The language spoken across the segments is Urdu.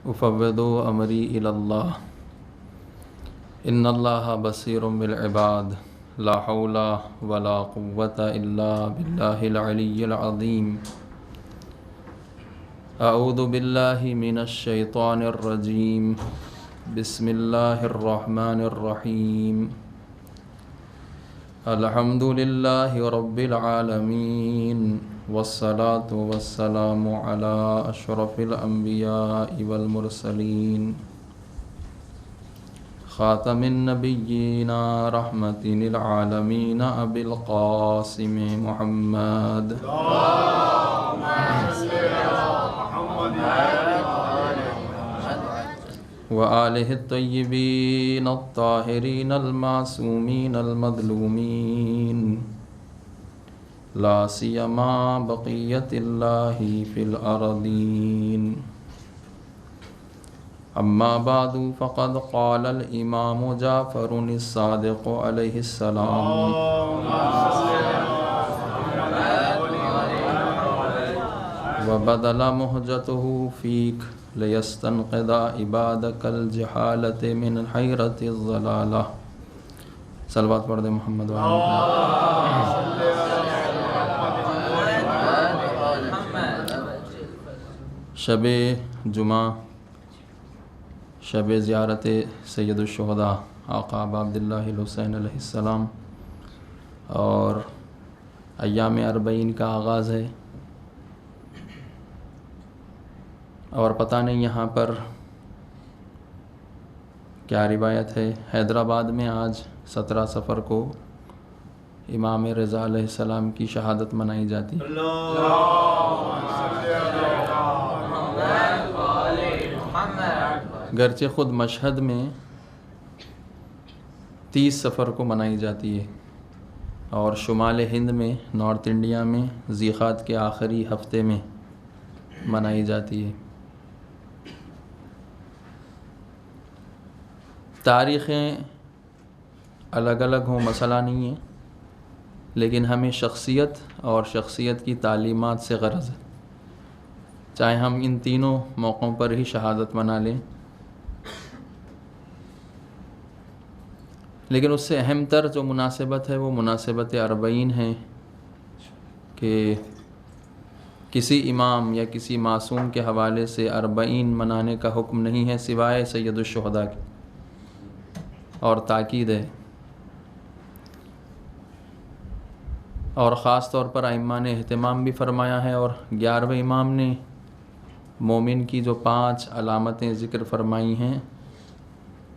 افوض امری الی اللہ ان اللہ بصیر بالعباد لا حول ولا قوة الا باللہ العلی العظیم اعوذ باللہ من الشیطان الرجیم بسم اللہ الرحمن الرحیم الحمد للہ رب العالمین والصلاة والسلام علی اشرف الانبیاء والمرسلین خاتم النبیین رحمت للعالمین ابی القاسم محمد وآلہ الطیبین الطاہرین المعصومین المظلومین لا سیما بقیت اللہ فی الارضین اما بعد فقد قال الامام جعفر الصادق علیہ السلام وبدل مہجته فیک لیستنقذ عبادک الجہالۃ من حیرۃ الضلالہ. صلوات پڑھ دیں محمد شب جمعہ، شب زیارت سید الشہداء آقا ابا عبداللہ الحسین علیہ السلام، اور ایام اربعین کا آغاز ہے. اور پتہ نہیں یہاں پر کیا روایت ہے. حیدرآباد میں آج 17 صفر کو امام رضا علیہ السلام کی شہادت منائی جاتی ہے. گرچہ خود مشہد میں 30 صفر کو منائی جاتی ہے، اور شمال ہند میں، نارتھ انڈیا میں ذیقات کے آخری ہفتے میں منائی جاتی ہے. تاریخیں الگ الگ ہوں مسئلہ نہیں ہے، لیکن ہمیں شخصیت اور شخصیت کی تعلیمات سے غرض ہے. چاہے ہم ان تینوں موقعوں پر ہی شہادت منا لیں، لیکن اس سے اہم تر جو مناسبت ہے وہ مناسبت اربعین ہے، کہ کسی امام یا کسی معصوم کے حوالے سے اربعین منانے کا حکم نہیں ہے سوائے سید الشہداء کے، اور تاکید ہے. اور خاص طور پر ائمہ نے اہتمام بھی فرمایا ہے، اور 11ویں امام نے مومن کی جو 5 علامتیں ذکر فرمائی ہیں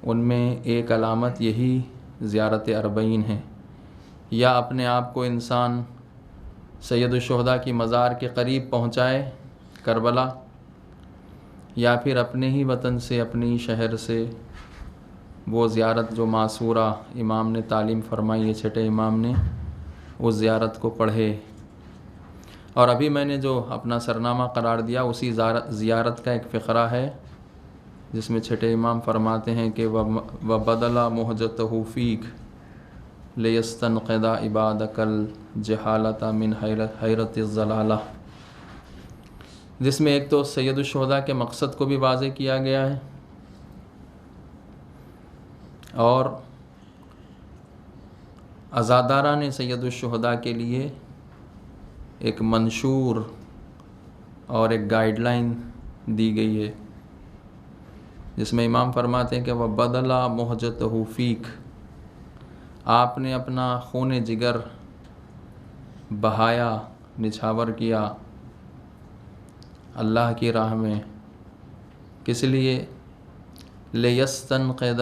ان میں ایک علامت یہی زیارت اربعین ہے. یا اپنے آپ کو انسان سید الشہداء کی مزار کے قریب پہنچائے کربلا، یا پھر اپنے ہی وطن سے، اپنی شہر سے وہ زیارت جو معصورہ امام نے تعلیم فرمائی ہے، چھٹے امام نے، اس زیارت کو پڑھے. اور ابھی میں نے جو اپنا سرنامہ قرار دیا اسی زیارت کا ایک فقرہ ہے، جس میں چھٹے امام فرماتے ہیں کہ وَبَدَلَ مُحْجَتَهُ فِيكَ لِيَسْتَنْقِذَ عِبَادَكَ الْجَهَالَةَ مِنْ حَيْرَةِ الضَّلَالَةِ، جس میں ایک تو سید الشہداء کے مقصد کو بھی واضح کیا گیا ہے، اور عزاداران سید الشہداء کے لیے ایک منشور اور ایک گائیڈ لائن دی گئی ہے، جس میں امام فرماتے ہیں کہ وَبَدَلَ مُحْجَتَهُ فِيكَ، آپ نے اپنا خون جگر بہایا، نچھاور کیا اللہ کی راہ میں. کس لیے؟ لِيَسْتَنْقِذَ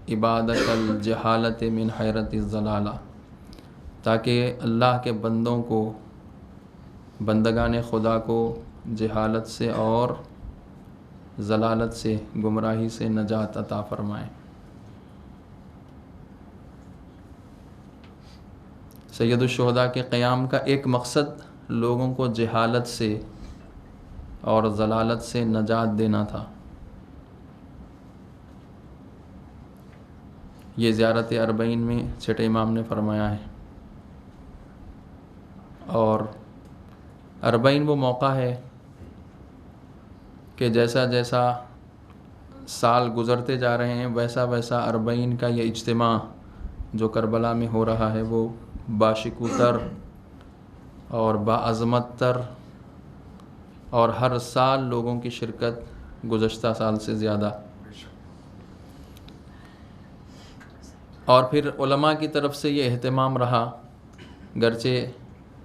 عِبَادَكَ الْجَهَالَةِ مِنْ حَيْرَةِ الضَّلَالَةِ، تاکہ اللہ کے بندوں کو، بندگان خدا کو جہالت سے اور ضلالت سے، گمراہی سے نجات عطا فرمائے. سید الشہداء کے قیام کا ایک مقصد لوگوں کو جہالت سے اور ضلالت سے نجات دینا تھا. یہ زیارت اربعین میں چھٹے امام نے فرمایا ہے. اور اربعین وہ موقع ہے کہ جیسا جیسا سال گزرتے جا رہے ہیں ویسا ویسا اربعین کا یہ اجتماع جو کربلا میں ہو رہا ہے وہ باشکوتر اور باعظمت تر، اور ہر سال لوگوں کی شرکت گزشتہ سال سے زیادہ. اور پھر علماء کی طرف سے یہ اہتمام رہا، گرچہ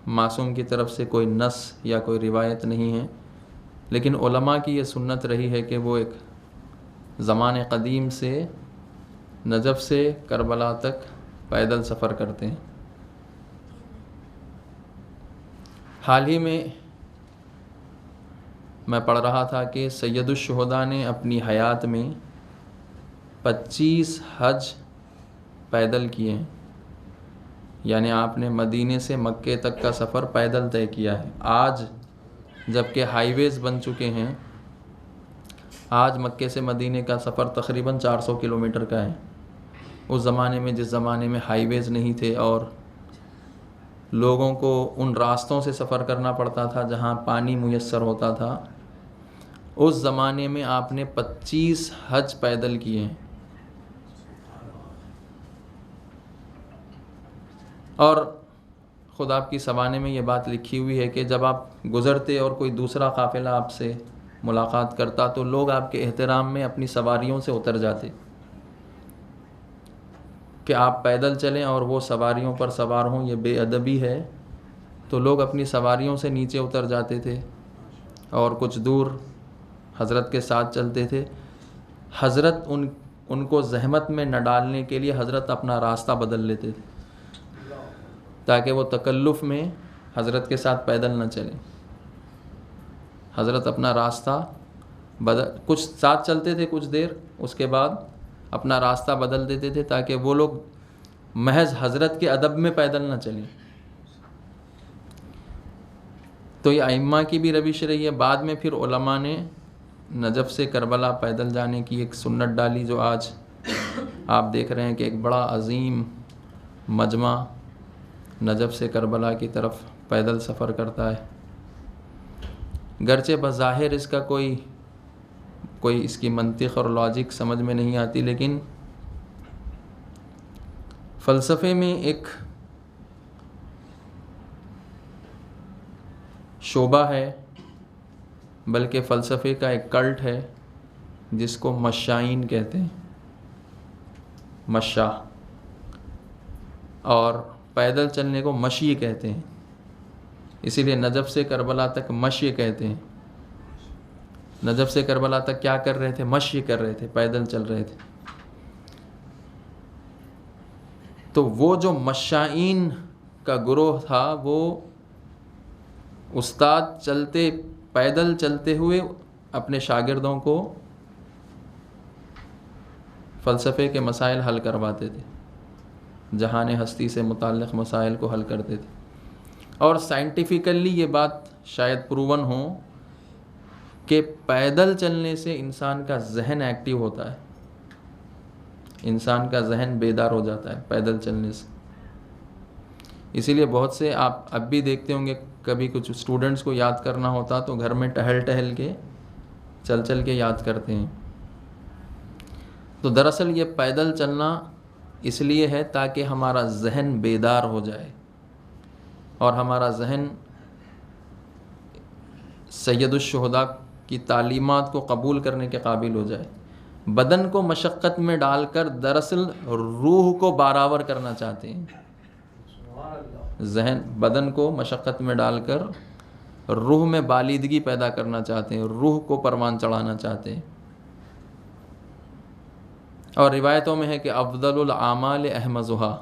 معصوم کی طرف سے کوئی نص یا کوئی روایت نہیں ہے، لیکن علماء کی یہ سنت رہی ہے کہ وہ ایک زمان قدیم سے نجف سے کربلا تک پیدل سفر کرتے ہیں. حال ہی میں پڑھ رہا تھا کہ سید الشہداء نے اپنی حیات میں 25 حج پیدل کیے ہیں، یعنی آپ نے مدینے سے مکے تک کا سفر پیدل طے کیا ہے. آج جب کہ ہائی ویز بن چکے ہیں، آج مکے سے مدینے کا سفر تقریباً 400 کلومیٹر کا ہے. اس زمانے میں، جس زمانے میں ہائی ویز نہیں تھے اور لوگوں کو ان راستوں سے سفر کرنا پڑتا تھا جہاں پانی میسر ہوتا تھا، اس زمانے میں آپ نے 25 حج پیدل کیے ہیں. اور خود آپ کی سوانے میں یہ بات لکھی ہوئی ہے کہ جب آپ گزرتے اور کوئی دوسرا قافلہ آپ سے ملاقات کرتا تو لوگ آپ کے احترام میں اپنی سواریوں سے اتر جاتے کہ آپ پیدل چلیں اور وہ سواریوں پر سوار ہوں، یہ بے ادبی ہے. تو لوگ اپنی سواریوں سے نیچے اتر جاتے تھے اور کچھ دور حضرت کے ساتھ چلتے تھے. حضرت ان کو زحمت میں نہ ڈالنے کے لیے حضرت اپنا راستہ بدل لیتے تھے تاکہ وہ تکلف میں حضرت کے ساتھ پیدل نہ چلیں. حضرت اپنا راستہ کچھ ساتھ چلتے تھے کچھ دیر، اس کے بعد اپنا راستہ بدل دیتے تھے تاکہ وہ لوگ محض حضرت کے ادب میں پیدل نہ چلیں. تو یہ ائمہ کی بھی روش رہی ہے. بعد میں پھر علماء نے نجف سے کربلا پیدل جانے کی ایک سنت ڈالی، جو آج آپ دیکھ رہے ہیں کہ ایک بڑا عظیم مجمع نجف سے کربلا کی طرف پیدل سفر کرتا ہے. گرچہ بظاہر اس کا کوئی اس کی منطق اور لاجک سمجھ میں نہیں آتی، لیکن فلسفے میں ایک شعبہ ہے، بلکہ فلسفے کا ایک کلٹ ہے جس کو مشائین کہتے ہیں، مشا، اور پیدل چلنے کو مشی کہتے ہیں. اسی لیے نجف سے کربلا تک مشی کہتے ہیں. نجف سے کربلا تک کیا کر رہے تھے؟ مشی کر رہے تھے، پیدل چل رہے تھے. تو وہ جو مشائین کا گروہ تھا، وہ استاد پیدل چلتے ہوئے اپنے شاگردوں کو فلسفے کے مسائل حل کرواتے تھے، جہان ہستی سے متعلق مسائل کو حل کرتے تھے. اور سائنٹیفیکلی یہ بات شاید پروون ہو کہ پیدل چلنے سے انسان کا ذہن ایکٹیو ہوتا ہے، انسان کا ذہن بیدار ہو جاتا ہے پیدل چلنے سے. اسی لیے بہت سے آپ اب بھی دیکھتے ہوں گے، کبھی کچھ اسٹوڈنٹس کو یاد کرنا ہوتا تو گھر میں ٹہل کے چل کے یاد کرتے ہیں. تو دراصل یہ پیدل چلنا اس لیے ہے تاکہ ہمارا ذہن بیدار ہو جائے اور ہمارا ذہن سید الشہداء کی تعلیمات کو قبول کرنے کے قابل ہو جائے. بدن کو مشقت میں ڈال کر دراصل روح کو بارآور کرنا چاہتے ہیں. بدن کو مشقت میں ڈال کر روح میں بالیدگی پیدا کرنا چاہتے ہیں، روح کو پروان چڑھانا چاہتے ہیں. اور روایتوں میں ہے کہ افضل الاعمال احمزھا،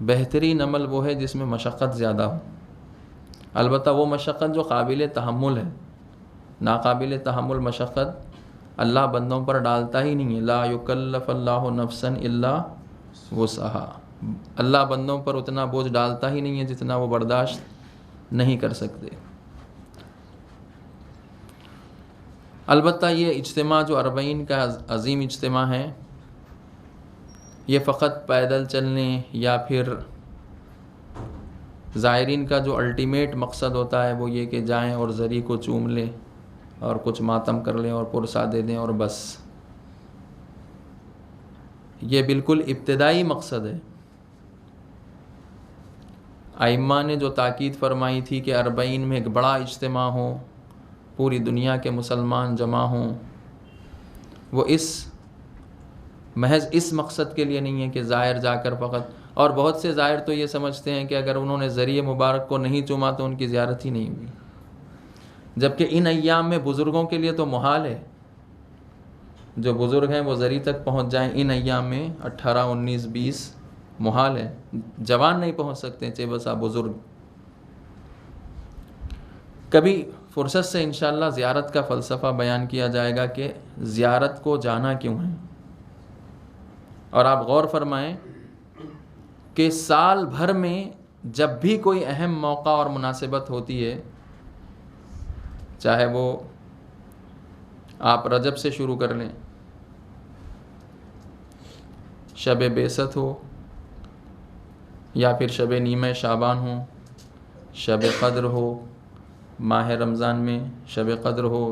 بہترین عمل وہ ہے جس میں مشقت زیادہ ہو. البتہ وہ مشقت جو قابل تحمل ہے، ناقابل تحمل مشقت اللہ بندوں پر ڈالتا ہی نہیں ہے. لا یکلف اللہ نفسا الا وسعها، اللہ بندوں پر اتنا بوجھ ڈالتا ہی نہیں ہے جتنا وہ برداشت نہیں کر سکتے. البتہ یہ اجتماع جو اربعین کا عظیم اجتماع ہے، یہ فقط پیدل چلنے یا پھر زائرین کا جو الٹیمیٹ مقصد ہوتا ہے وہ یہ کہ جائیں اور زری کو چوم لیں اور کچھ ماتم کر لیں اور پرسہ دے دیں اور بس. یہ بالکل ابتدائی مقصد ہے. ائمہ نے جو تاکید فرمائی تھی کہ 40 میں ایک بڑا اجتماع ہو، پوری دنیا کے مسلمان جمع ہوں، وہ محض اس مقصد کے لیے نہیں ہے کہ زائر جا کر فقط. اور بہت سے زائر تو یہ سمجھتے ہیں کہ اگر انہوں نے ذریعہ مبارک کو نہیں چوما تو ان کی زیارت ہی نہیں ہوئی، جبکہ ان ایام میں بزرگوں کے لیے تو محال ہے. جو بزرگ ہیں وہ ذریعہ تک پہنچ جائیں ان ایام میں، 18، 19، 20 محال ہے. جوان نہیں پہنچ سکتے چہ بسا بزرگ. کبھی فرصت سے انشاءاللہ زیارت کا فلسفہ بیان کیا جائے گا کہ زیارت کو جانا کیوں ہے. اور آپ غور فرمائیں کہ سال بھر میں جب بھی کوئی اہم موقع اور مناسبت ہوتی ہے، چاہے وہ آپ رجب سے شروع کر لیں، شب بعثت ہو، یا پھر شب نیمہ شعبان ہو، شب قدر ہو، ماہ رمضان میں شب قدر ہو،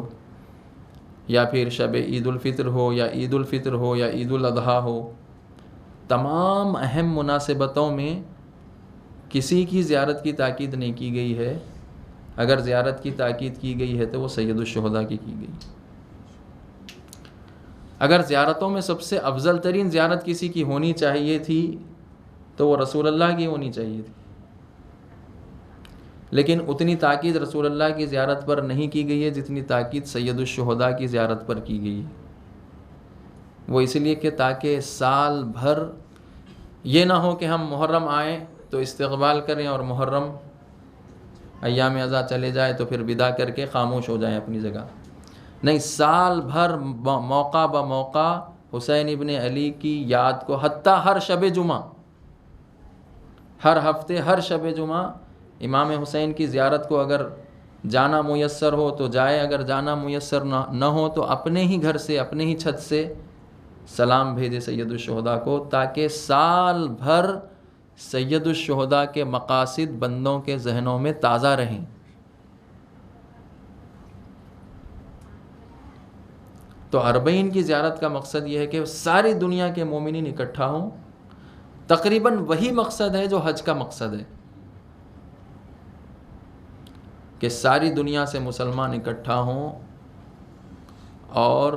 یا پھر شب عید الفطر ہو، یا عید الفطر ہو، یا عید الاضحیٰ ہو، تمام اہم مناسبتوں میں کسی کی زیارت کی تاکید نہیں کی گئی ہے. اگر زیارت کی تاکید کی گئی ہے تو وہ سید الشہداء کی گئی. اگر زیارتوں میں سب سے افضل ترین زیارت کسی کی ہونی چاہیے تھی تو وہ رسول اللہ کی ہونی چاہیے تھی، لیکن اتنی تاکید رسول اللہ کی زیارت پر نہیں کی گئی ہے جتنی تاکید سید الشہداء کی زیارت پر کی گئی ہے. وہ اس لیے کہ تاکہ سال بھر یہ نہ ہو کہ ہم محرم آئیں تو استقبال کریں اور محرم ایام ازاں چلے جائے تو پھر ودا کر کے خاموش ہو جائیں اپنی جگہ. نہیں، سال بھر موقع بموقع حسین ابن علی کی یاد کو، حتیٰ ہر شب جمعہ، ہر ہفتے ہر شب جمعہ امام حسین کی زیارت کو اگر جانا میسر ہو تو جائے، اگر جانا میسر نہ ہو تو اپنے ہی گھر سے، اپنے ہی چھت سے سلام بھیجے سید الشہداء کو، تاکہ سال بھر سید الشہداء کے مقاصد بندوں کے ذہنوں میں تازہ رہیں. تو 40 کی زیارت کا مقصد یہ ہے کہ ساری دنیا کے مومنین اکٹھا ہوں. تقریباً وہی مقصد ہے جو حج کا مقصد ہے، کہ ساری دنیا سے مسلمان اکٹھا ہوں. اور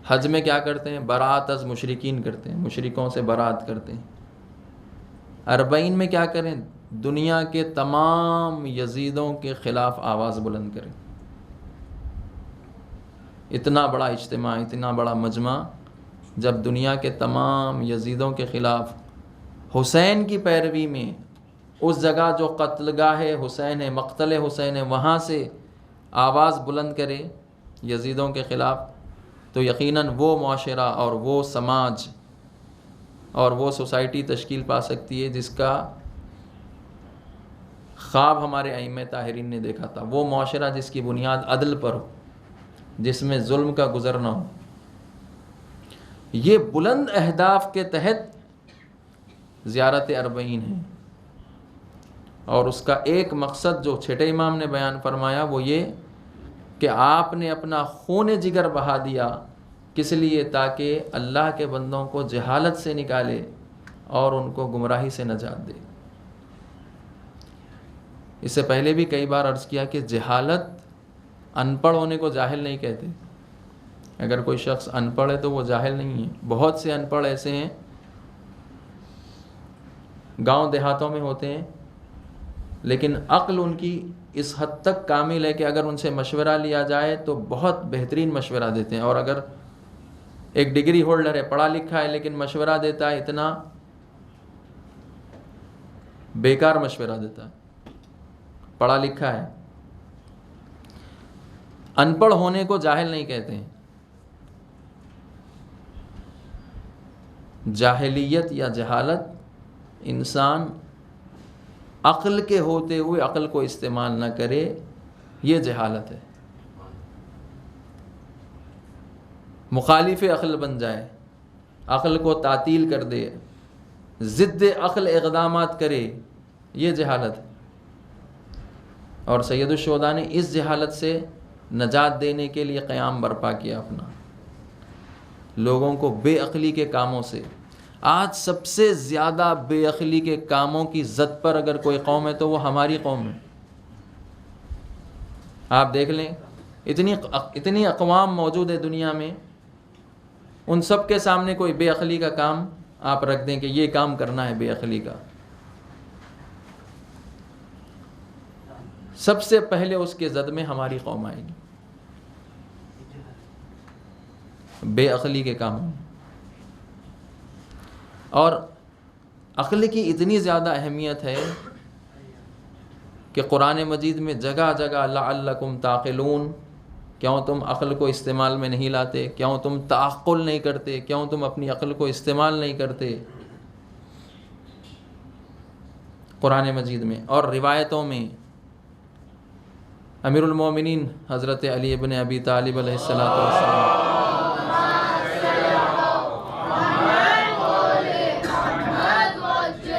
حج میں کیا کرتے ہیں؟ برات از مشرکین کرتے ہیں، مشرکوں سے برات کرتے ہیں. 40 میں کیا کریں؟ دنیا کے تمام یزیدوں کے خلاف آواز بلند کریں. اتنا بڑا اجتماع، اتنا بڑا مجمع، جب دنیا کے تمام یزیدوں کے خلاف حسین کی پیروی میں، اس جگہ جو قتل گاہ حسین ہے، مقتل حسین ہے، وہاں سے آواز بلند کرے یزیدوں کے خلاف، تو یقیناً وہ معاشرہ اور وہ سماج اور وہ سوسائٹی تشکیل پا سکتی ہے جس کا خواب ہمارے ائمہ طاہرین نے دیکھا تھا. وہ معاشرہ جس کی بنیاد عدل پر ہو، جس میں ظلم کا گزر نہ ہو. یہ بلند اہداف کے تحت زیارت 40 ہے. اور اس کا ایک مقصد جو چھٹے امام نے بیان فرمایا وہ یہ کہ آپ نے اپنا خون جگر بہا دیا. کس لیے؟ تاکہ اللہ کے بندوں کو جہالت سے نکالے اور ان کو گمراہی سے نجات دے. اس سے پہلے بھی کئی بار عرض کیا کہ جہالت، ان پڑھ ہونے کو جاہل نہیں کہتے. اگر کوئی شخص ان پڑھ ہے تو وہ جاہل نہیں ہے. بہت سے ان پڑھ ایسے ہیں گاؤں دیہاتوں میں ہوتے ہیں، لیکن عقل ان کی اس حد تک کامل ہے کہ اگر ان سے مشورہ لیا جائے تو بہت بہترین مشورہ دیتے ہیں. اور اگر ایک ڈگری ہولڈر ہے، پڑھا لکھا ہے، لیکن مشورہ دیتا ہے اتنا بیکار مشورہ دیتا ہے. پڑھا لکھا ہے، ان پڑھ ہونے کو جاہل نہیں کہتے ہیں. جاہلیت یا جہالت انسان عقل کے ہوتے ہوئے عقل کو استعمال نہ کرے، یہ جہالت ہے. مخالف عقل بن جائے، عقل کو تعطیل کر دے، ضد عقل اقدامات کرے، یہ جہالت ہے. اور سید الشہداء نے اس جہالت سے نجات دینے کے لیے قیام برپا کیا اپنا، لوگوں کو بے عقلی کے کاموں سے۔ آج سب سے زیادہ بے عقلی کے کاموں کی زد پر اگر کوئی قوم ہے تو وہ ہماری قوم ہے۔ آپ دیکھ لیں، اتنی اقوام موجود ہے دنیا میں، ان سب کے سامنے کوئی بے عقلی کا کام آپ رکھ دیں کہ یہ کام کرنا ہے بے عقلی کا، سب سے پہلے اس کے زد میں ہماری قوم آئے گی، بے عقلی کے کاموں۔ اور عقل کی اتنی زیادہ اہمیت ہے کہ قرآن مجید میں جگہ جگہ لعلکم تعقلون، کیوں تم عقل کو استعمال میں نہیں لاتے، کیوں تم تعقل نہیں کرتے، کیوں تم اپنی عقل کو استعمال نہیں کرتے، قرآن مجید میں اور روایتوں میں۔ امیر المومنین حضرت علی ابن ابی طالب علیہ السلام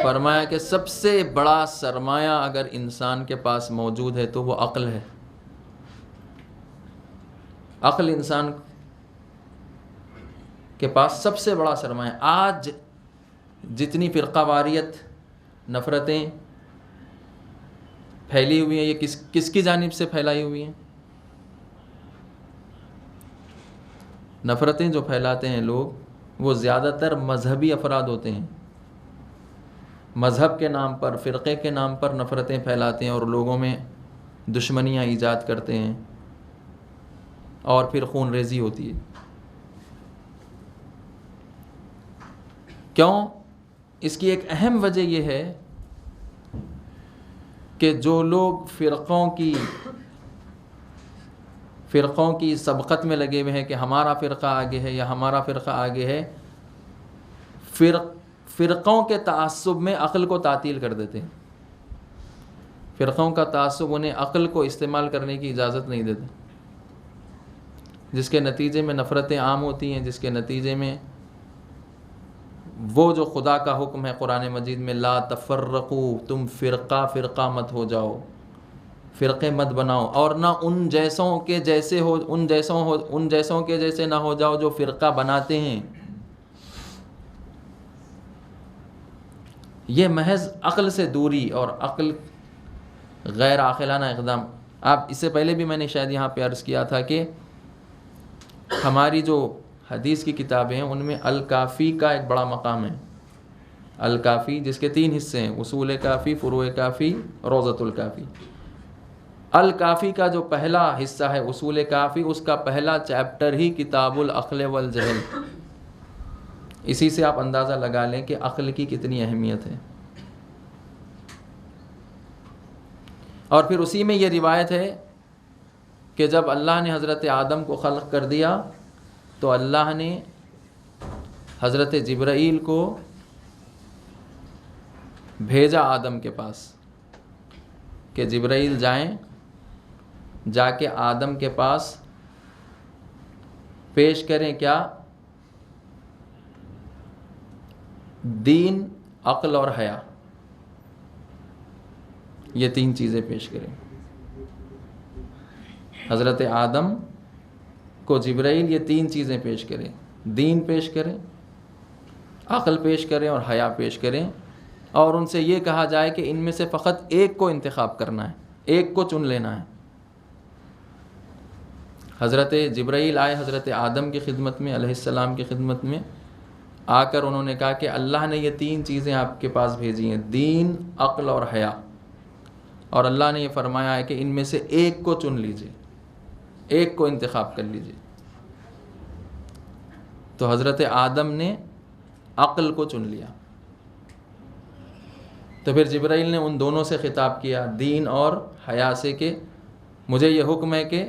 فرمایا کہ سب سے بڑا سرمایہ اگر انسان کے پاس موجود ہے تو وہ عقل ہے۔ عقل انسان کے پاس سب سے بڑا سرمایہ۔ آج جتنی فرقہ واریت، نفرتیں پھیلی ہوئی ہیں، یہ کس کی جانب سے پھیلائی ہوئی ہیں؟ نفرتیں جو پھیلاتے ہیں لوگ، وہ زیادہ تر مذہبی افراد ہوتے ہیں۔ مذہب کے نام پر، فرقے کے نام پر نفرتیں پھیلاتے ہیں اور لوگوں میں دشمنیاں ایجاد کرتے ہیں، اور پھر خون ریزی ہوتی ہے۔ کیوں؟ اس کی ایک اہم وجہ یہ ہے کہ جو لوگ فرقوں کی سبقت میں لگے ہوئے ہیں کہ ہمارا فرقہ آگے ہے یا ہمارا فرقہ آگے ہے، فرقوں کے تعصب میں عقل کو تعطیل کر دیتے ہیں۔ فرقوں کا تعصب انہیں عقل کو استعمال کرنے کی اجازت نہیں دیتے، جس کے نتیجے میں نفرتیں عام ہوتی ہیں، جس کے نتیجے میں وہ جو خدا کا حکم ہے قرآن مجید میں، لا تفرقوا، تم فرقہ مت ہو جاؤ، فرقے مت بناؤ، اور نہ ان جیسوں کے جیسے نہ ہو جاؤ جو فرقہ بناتے ہیں۔ یہ محض عقل سے دوری اور عقل غیر عاقلانہ اقدام۔ آپ اس سے پہلے بھی میں نے شاید یہاں پہ عرض کیا تھا کہ ہماری جو حدیث کی کتابیں ہیں ان میں الکافی کا ایک بڑا مقام ہے۔ الکافی جس کے 3 حصے ہیں، اصول کافی، فروع کافی، روضۃ الکافی۔ الکافی کا جو پہلا حصہ ہے اصول کافی، اس کا پہلا چیپٹر ہی کتاب العقل والجہل۔ اسی سے آپ اندازہ لگا لیں کہ عقل کی کتنی اہمیت ہے۔ اور پھر اسی میں یہ روایت ہے کہ جب اللہ نے حضرت آدم کو خلق کر دیا تو اللہ نے حضرت جبرائیل کو بھیجا آدم کے پاس کہ جبرائیل جائیں، جا کے آدم کے پاس پیش کریں کیا؟ دین، عقل اور حیا، یہ 3 چیزیں پیش کریں۔ حضرت آدم کو جبرائیل یہ 3 چیزیں پیش کریں، دین پیش کریں، عقل پیش کریں اور حیا پیش کریں، اور ان سے یہ کہا جائے کہ ان میں سے فقط ایک کو انتخاب کرنا ہے، ایک کو چن لینا ہے۔ حضرت جبرائیل آئے حضرت آدم کی خدمت میں، علیہ السلام کی خدمت میں، آ کر انہوں نے کہا کہ اللہ نے یہ 3 چیزیں آپ کے پاس بھیجی ہیں، دین، عقل اور حیا، اور اللہ نے یہ فرمایا ہے کہ ان میں سے ایک کو چن لیجئے، ایک کو انتخاب کر لیجئے۔ تو حضرت آدم نے عقل کو چن لیا۔ تو پھر جبرائیل نے ان دونوں سے خطاب کیا، دین اور حیا سے، کہ مجھے یہ حکم ہے کہ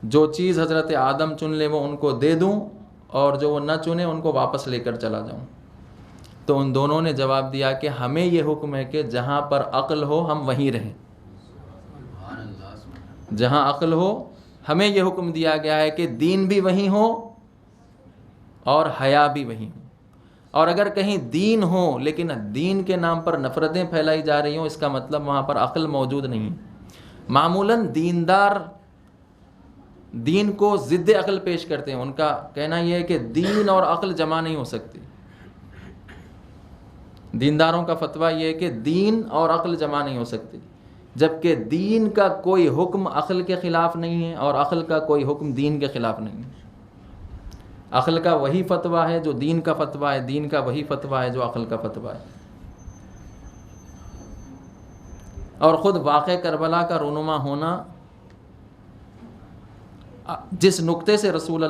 جو چیز حضرت آدم چن لے وہ ان کو دے دوں، اور جو وہ نہ چنے ان کو واپس لے کر چلا جاؤں۔ تو ان دونوں نے جواب دیا کہ ہمیں یہ حکم ہے کہ جہاں پر عقل ہو ہم وہیں رہیں، جہاں عقل ہو ہمیں یہ حکم دیا گیا ہے کہ دین بھی وہیں ہو اور حیا بھی وہیں ہو۔ اور اگر کہیں دین ہو لیکن دین کے نام پر نفرتیں پھیلائی جا رہی ہوں، اس کا مطلب وہاں پر عقل موجود نہیں ہے۔ معمولاً دیندار دین کو ضد عقل پیش کرتے ہیں. ان کا کہنا یہ ہے کہ دین اور عقل جمع نہیں ہو سکتی. دینداروں کا فتویٰ یہ ہے کہ دین اور عقل جمع نہیں ہو سکتی، جبکہ دین کا کوئی حکم عقل کے خلاف نہیں ہے اور عقل کا کوئی حکم دین کے خلاف نہیں ہے. عقل کا وہی فتویٰ ہے جو دین کا فتویٰ ہے، دین کا وہی فتویٰ ہے جو عقل کا فتویٰ ہے. اور خود واقع کربلا کا رونما ہونا، جس نقطے سے رسول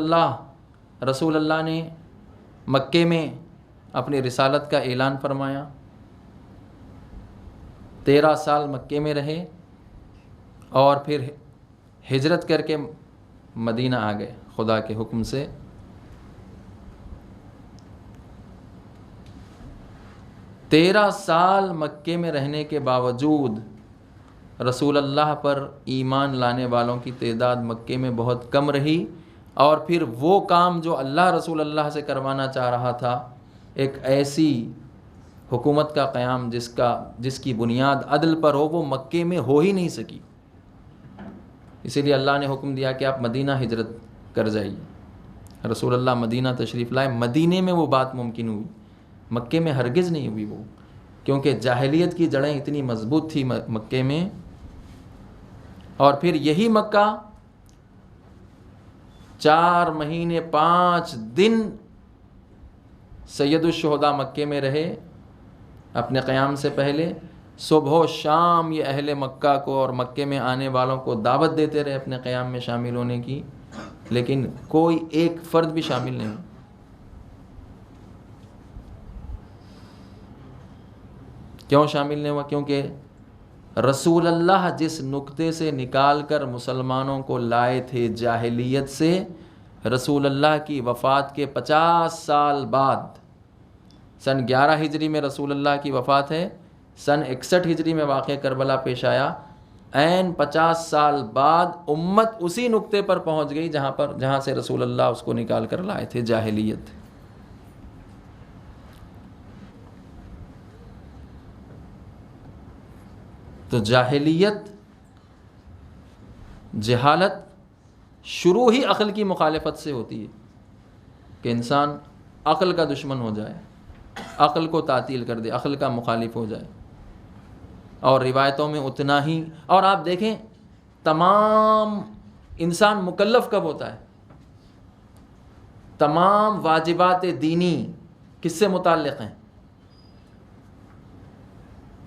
اللہ نے مکے میں اپنی رسالت کا اعلان فرمایا، 13 سال مکے میں رہے اور پھر ہجرت کر کے مدینہ آ گئے خدا کے حکم سے. 13 سال مکے میں رہنے کے باوجود رسول اللہ پر ایمان لانے والوں کی تعداد مکے میں بہت کم رہی. اور پھر وہ کام جو اللہ رسول اللہ سے کروانا چاہ رہا تھا، ایک ایسی حکومت کا قیام جس کی بنیاد عدل پر ہو، وہ مکے میں ہو ہی نہیں سکی. اسی لیے اللہ نے حکم دیا کہ آپ مدینہ ہجرت کر جائیے. رسول اللہ مدینہ تشریف لائے. مدینے میں وہ بات ممکن ہوئی، مکے میں ہرگز نہیں ہوئی وہ، کیونکہ جاہلیت کی جڑیں اتنی مضبوط تھی مکے میں. اور پھر یہی مکہ 4 مہینے 5 دن سید الشہداء مکے میں رہے اپنے قیام سے پہلے. صبح و شام یہ اہل مکہ کو اور مکے میں آنے والوں کو دعوت دیتے رہے اپنے قیام میں شامل ہونے کی، لیکن کوئی ایک فرد بھی شامل نہیں. کیوں شامل نہیں ہوا؟ کیونکہ رسول اللہ جس نقطے سے نکال کر مسلمانوں کو لائے تھے جاہلیت سے، رسول اللہ کی وفات کے 50 سال بعد، سن 11 ہجری میں رسول اللہ کی وفات ہے، سن 61 ہجری میں واقعہ کربلا پیش آیا. عین 50 سال بعد امت اسی نقطے پر پہنچ گئی جہاں سے رسول اللہ اس کو نکال کر لائے تھے، جاہلیت. تو جاہلیت، جہالت شروع ہی عقل کی مخالفت سے ہوتی ہے کہ انسان عقل کا دشمن ہو جائے، عقل کو تعطیل کر دے، عقل کا مخالف ہو جائے. اور روایتوں میں اتنا ہی. اور آپ دیکھیں تمام انسان مکلف کب ہوتا ہے؟ تمام واجبات دینی کس سے متعلق ہیں؟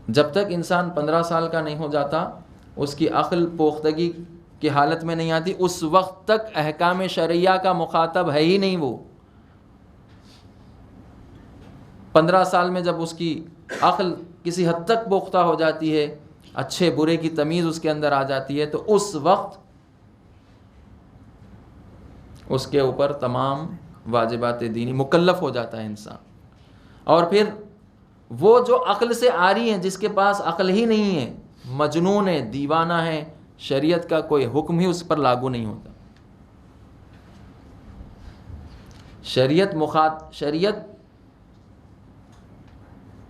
جب تک انسان 15 سال کا نہیں ہو جاتا، اس کی عقل پختگی کی حالت میں نہیں آتی، اس وقت تک احکام شرعیہ کا مخاطب ہے ہی نہیں. وہ 15 سال میں جب اس کی عقل کسی حد تک پختہ ہو جاتی ہے، اچھے برے کی تمیز اس کے اندر آ جاتی ہے، تو اس وقت اس کے اوپر تمام واجبات دینی مکلف ہو جاتا ہے انسان. اور پھر وہ جو عقل سے عاری ہیں، جس کے پاس عقل ہی نہیں ہے، مجنون ہے، دیوانہ ہے، شریعت کا کوئی حکم ہی اس پر لاگو نہیں ہوتا.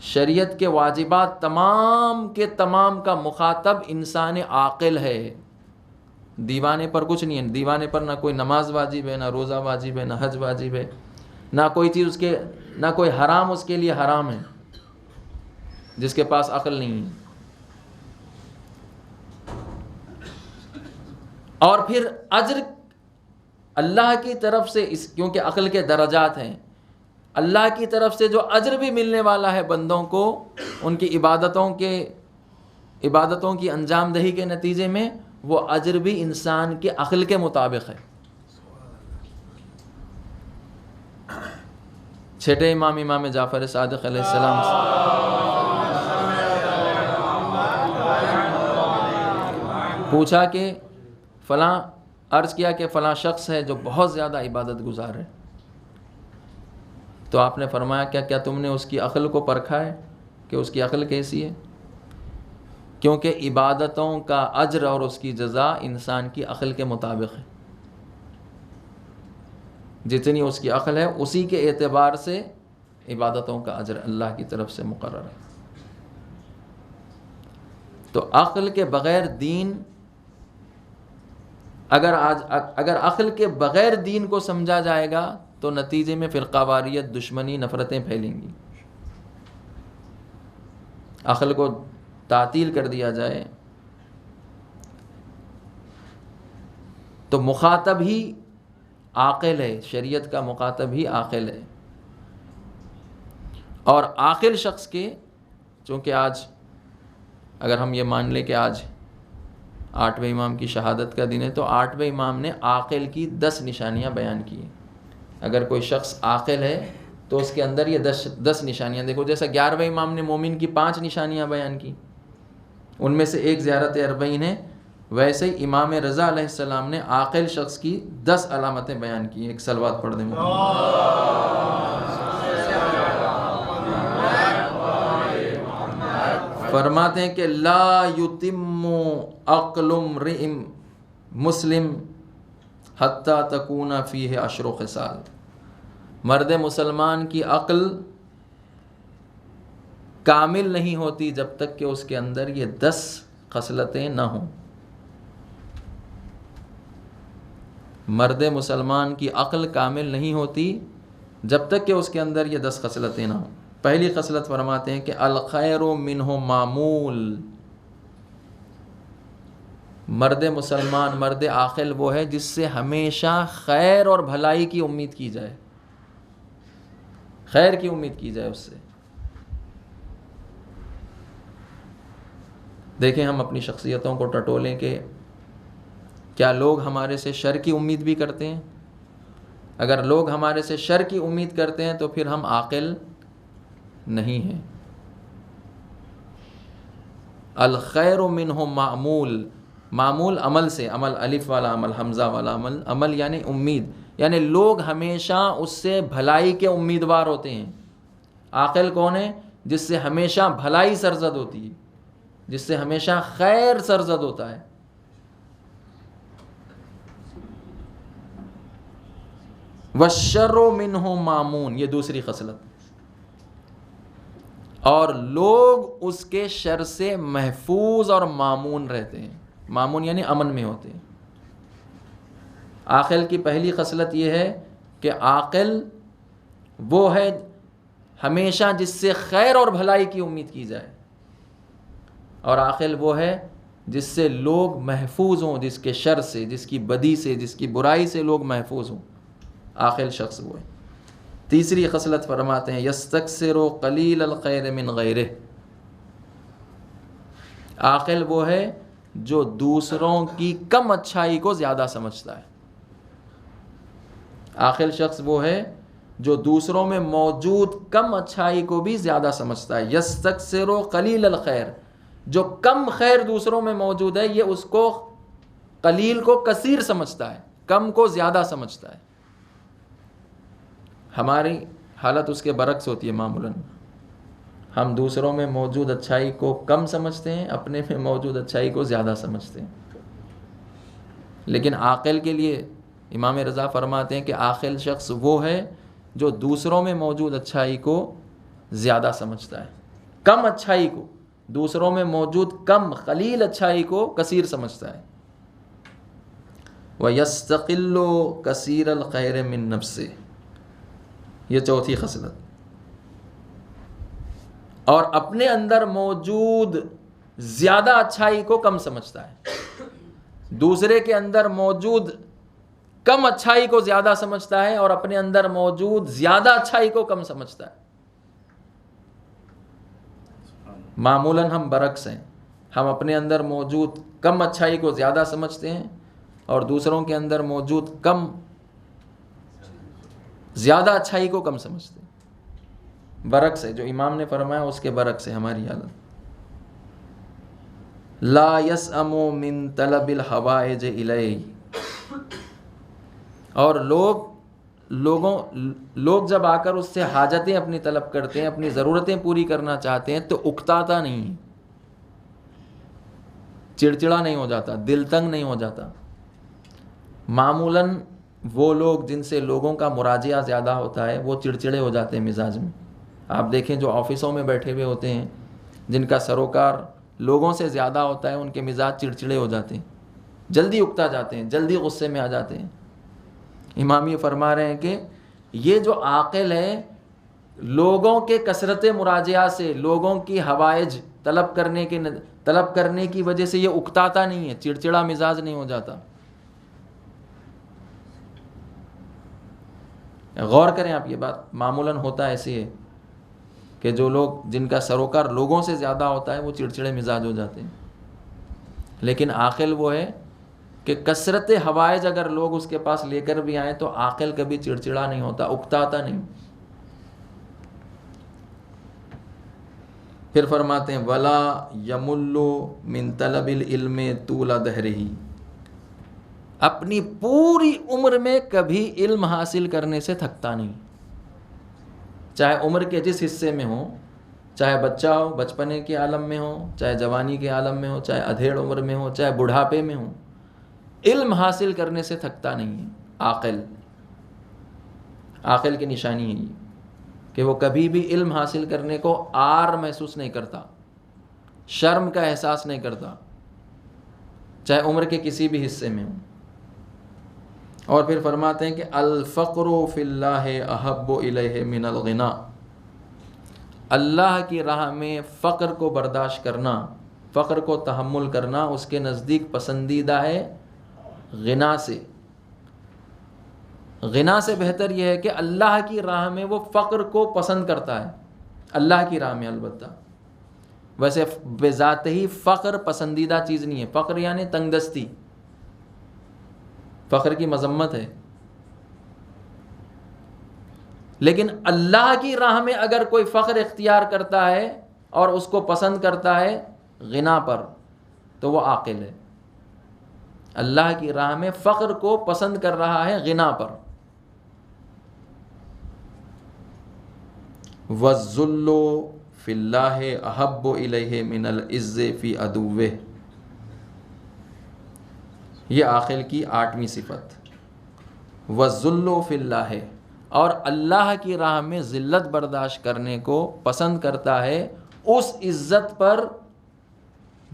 شریعت کے واجبات تمام کے تمام کا مخاطب انسان عاقل ہے. دیوانے پر کچھ نہیں ہے. دیوانے پر نہ کوئی نماز واجب ہے، نہ روزہ واجب ہے، نہ حج واجب ہے، نہ کوئی چیز نہ کوئی حرام اس کے لیے حرام ہے، جس کے پاس عقل نہیں ہے. اور پھر اجر اللہ کی طرف سے، کیونکہ عقل کے درجات ہیں، اللہ کی طرف سے جو اجر بھی ملنے والا ہے بندوں کو ان کی عبادتوں کی انجام دہی کے نتیجے میں، وہ اجر بھی انسان کے عقل کے مطابق ہے. چھٹے امام جعفر صادق علیہ السلام پوچھا کہ عرض کیا کہ فلاں شخص ہے جو بہت زیادہ عبادت گزار ہے، تو آپ نے فرمایا کیا تم نے اس کی عقل کو پرکھا ہے کہ اس کی عقل کیسی ہے؟ کیونکہ عبادتوں کا اجر اور اس کی جزا انسان کی عقل کے مطابق ہے. جتنی اس کی عقل ہے اسی کے اعتبار سے عبادتوں کا اجر اللہ کی طرف سے مقرر ہے. تو عقل کے بغیر دین اگر عقل کے بغیر دین کو سمجھا جائے گا تو نتیجے میں فرقہ واریت، دشمنی، نفرتیں پھیلیں گی. عقل کو تعطیل کر دیا جائے تو مخاطب ہی عاقل ہے، شریعت کا مخاطب ہی عاقل ہے. اور عاقل شخص کے، چونکہ آج اگر ہم یہ مان لیں کہ آج 8ویں امام کی شہادت کا دن ہے تو 8ویں امام نے عاقل کی 10 نشانیاں بیان کی ہیں. اگر کوئی شخص عاقل ہے تو اس کے اندر یہ 10 نشانیاں دیکھو. جیسا 11ویں امام نے مومن کی 5 نشانیاں بیان کی، ان میں سے ایک زیارت اربعین ہے، ویسے ہی امام رضا علیہ السلام نے عاقل شخص کی 10 علامتیں بیان کی ہیں. ایک صلوات پڑھ دیں. فرماتے ہیں کہ لا یتم عقل امرئ مسلم حتی تکون فیہ 10 خصال. مرد مسلمان کی عقل کامل نہیں ہوتی جب تک کہ اس کے اندر یہ 10 خصلتیں نہ ہوں. مرد مسلمان کی عقل کامل نہیں ہوتی جب تک کہ اس کے اندر یہ 10 خصلتیں نہ ہوں. پہلی خصلت فرماتے ہیں کہ الخیر منہ معمول. مرد مسلمان، مرد عاقل وہ ہے جس سے ہمیشہ خیر اور بھلائی کی امید کی جائے، خیر کی امید کی جائے اس سے. دیکھیں ہم اپنی شخصیتوں کو ٹٹولیں کہ کیا لوگ ہمارے سے شر کی امید بھی کرتے ہیں؟ اگر لوگ ہمارے سے شر کی امید کرتے ہیں تو پھر ہم عاقل نہیں ہیں. الخیر منہ معمول. معمول عمل سے، عمل الف والا عمل، حمزہ والا عمل، عمل یعنی امید، یعنی لوگ ہمیشہ اس سے بھلائی کے امیدوار ہوتے ہیں. عاقل کون ہے؟ جس سے ہمیشہ بھلائی سرزد ہوتی ہے، جس سے ہمیشہ خیر سرزد ہوتا ہے. والشر منہ مامون، یہ دوسری خصلت. اور لوگ اس کے شر سے محفوظ اور مامون رہتے ہیں. مامون یعنی امن میں ہوتے ہیں. عاقل کی پہلی خصلت یہ ہے کہ عاقل وہ ہے ہمیشہ جس سے خیر اور بھلائی کی امید کی جائے، اور عاقل وہ ہے جس سے لوگ محفوظ ہوں، جس کے شر سے، جس کی بدی سے، جس کی برائی سے لوگ محفوظ ہوں. عاقل شخص وہ ہے. تیسری خصلت فرماتے ہیں یستکثر قلیل الخیر من غیرہ. عاقل وہ ہے جو دوسروں کی کم اچھائی کو زیادہ سمجھتا ہے. عاقل شخص وہ ہے جو دوسروں میں موجود کم اچھائی کو بھی زیادہ سمجھتا ہے. یستکثر قلیل الخیر، جو کم خیر دوسروں میں موجود ہے یہ اس کو قلیل کو کثیر سمجھتا ہے، کم کو زیادہ سمجھتا ہے. ہماری حالت اس کے برعکس ہوتی ہے. معمولاً ہم دوسروں میں موجود اچھائی کو کم سمجھتے ہیں، اپنے میں موجود اچھائی کو زیادہ سمجھتے ہیں. لیکن عاقل کے لیے امام رضا فرماتے ہیں کہ عاقل شخص وہ ہے جو دوسروں میں موجود اچھائی کو زیادہ سمجھتا ہے، کم اچھائی کو، دوسروں میں موجود کم قلیل اچھائی کو کثیر سمجھتا ہے. وَيَسْتَقِلُّ كَثِيرَ الْخَيْرِ مِن نَفْسِهِ، یہ چوتھی خصلت. اور اپنے اندر موجود زیادہ اچھائی کو کم سمجھتا ہے، دوسرے کے اندر موجود کم اچھائی کو زیادہ سمجھتا ہے اور اپنے اندر موجود زیادہ اچھائی کو کم سمجھتا ہے. معمولاً ہم برعکس ہیں. ہم اپنے اندر موجود کم اچھائی کو زیادہ سمجھتے ہیں اور دوسروں کے اندر موجود زیادہ اچھائی کو کم سمجھتے ہیں. برعکس ہے، جو امام نے فرمایا اس کے برعکس ہے ہماری حالت. لا یسأم من طلب الحوائج الیہ. اور لوگ جب آ کر اس سے حاجتیں اپنی طلب کرتے ہیں، اپنی ضرورتیں پوری کرنا چاہتے ہیں تو اکتاتا نہیں، چڑچڑا نہیں ہو جاتا، دل تنگ نہیں ہو جاتا. معمولاً وہ لوگ جن سے لوگوں کا مراجعہ زیادہ ہوتا ہے وہ چڑچڑے ہو جاتے ہیں مزاج میں. آپ دیکھیں جو آفسوں میں بیٹھے ہوئے ہوتے ہیں، جن کا سروکار لوگوں سے زیادہ ہوتا ہے، ان کے مزاج چڑچڑے ہو جاتے ہیں. جلدی اکتا جاتے ہیں، جلدی غصے میں آ جاتے ہیں۔ امام یہ فرما رہے ہیں کہ یہ جو عاقل ہے لوگوں کے کثرت مراجعہ سے، لوگوں کی حوائج طلب کرنے کی وجہ سے یہ اکتاتا نہیں ہے، چڑچڑا مزاج نہیں ہو جاتا۔ غور کریں آپ، یہ بات معمولاً ہوتا ایسے ہے کہ جو لوگ جن کا سروکار لوگوں سے زیادہ ہوتا ہے وہ چڑچڑے مزاج ہو جاتے ہیں، لیکن عاقل وہ ہے کہ کثرت حوائج اگر لوگ اس کے پاس لے کر بھی آئیں تو عاقل کبھی چڑچڑا نہیں ہوتا، اکتاتا نہیں۔ پھر فرماتے ہیں ولا یمل من طلب العلم طول دہرہ، اپنی پوری عمر میں کبھی علم حاصل کرنے سے تھکتا نہیں، چاہے عمر کے جس حصے میں ہو، چاہے بچہ ہو، بچپنے کے عالم میں ہو، چاہے جوانی کے عالم میں ہو، چاہے ادھیڑ عمر میں ہو، چاہے بڑھاپے میں ہو، علم حاصل کرنے سے تھکتا نہیں ہے۔ عاقل کی نشانی ہے یہ کہ وہ کبھی بھی علم حاصل کرنے کو عار محسوس نہیں کرتا، شرم کا احساس نہیں کرتا، چاہے عمر کے کسی بھی حصے میں ہو۔ اور پھر فرماتے ہیں کہ الفقر فی اللہ احب الیہ من الغنا، اللہ کی راہ میں فقر کو برداشت کرنا، فقر کو تحمل کرنا اس کے نزدیک پسندیدہ ہے غنا سے۔ غنا سے بہتر یہ ہے کہ اللہ کی راہ میں وہ فقر کو پسند کرتا ہے، اللہ کی راہ میں البتہ، ویسے بذات ہی فقر پسندیدہ چیز نہیں ہے، فقر یعنی تنگ دستی، فقر کی مذمت ہے، لیکن اللہ کی راہ میں اگر کوئی فقر اختیار کرتا ہے اور اس کو پسند کرتا ہے غنا پر تو وہ عاقل ہے۔ اللہ کی راہ میں فقر کو پسند کر رہا ہے غنا پر۔ وَالذُّلُّ فِي اللَّهِ أَحَبُّ إِلَيْهِ مِنَ الْعِزِّ فِي عَدُوِّهِ، یہ عاقل کی 8ویں صفت، وَالذُّلُّ فِي اللَّهِ، اور اللہ کی راہ میں ذلت برداشت کرنے کو پسند کرتا ہے اس عزت پر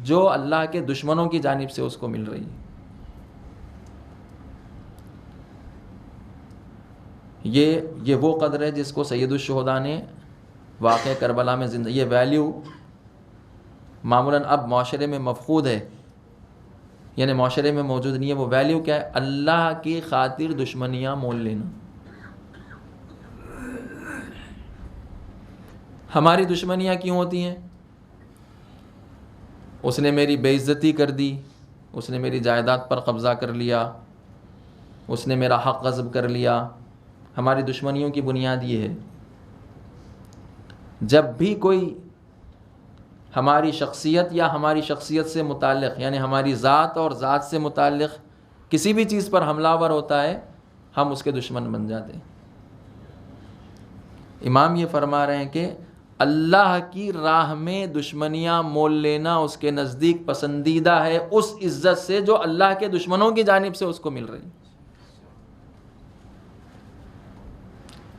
جو اللہ کے دشمنوں کی جانب سے اس کو مل رہی ہے۔ یہ وہ قدر ہے جس کو سید الشہداء نے واقعہ کربلا میں یہ ویلیو معمولاً اب معاشرے میں مفقود ہے، یعنی معاشرے میں موجود نہیں ہے۔ وہ ویلیو کیا ہے؟ اللہ کی خاطر دشمنیاں مول لینا۔ ہماری دشمنیاں کیوں ہوتی ہیں؟ اس نے میری بے عزتی کر دی، اس نے میری جائیداد پر قبضہ کر لیا، اس نے میرا حق غصب کر لیا۔ ہماری دشمنیوں کی بنیاد یہ ہے، جب بھی کوئی ہماری شخصیت یا ہماری شخصیت سے متعلق یعنی ہماری ذات اور ذات سے متعلق کسی بھی چیز پر حملہ آور ہوتا ہے ہم اس کے دشمن بن جاتے ہیں۔ امام یہ فرما رہے ہیں کہ اللہ کی راہ میں دشمنیاں مول لینا اس کے نزدیک پسندیدہ ہے اس عزت سے جو اللہ کے دشمنوں کی جانب سے اس کو مل رہی۔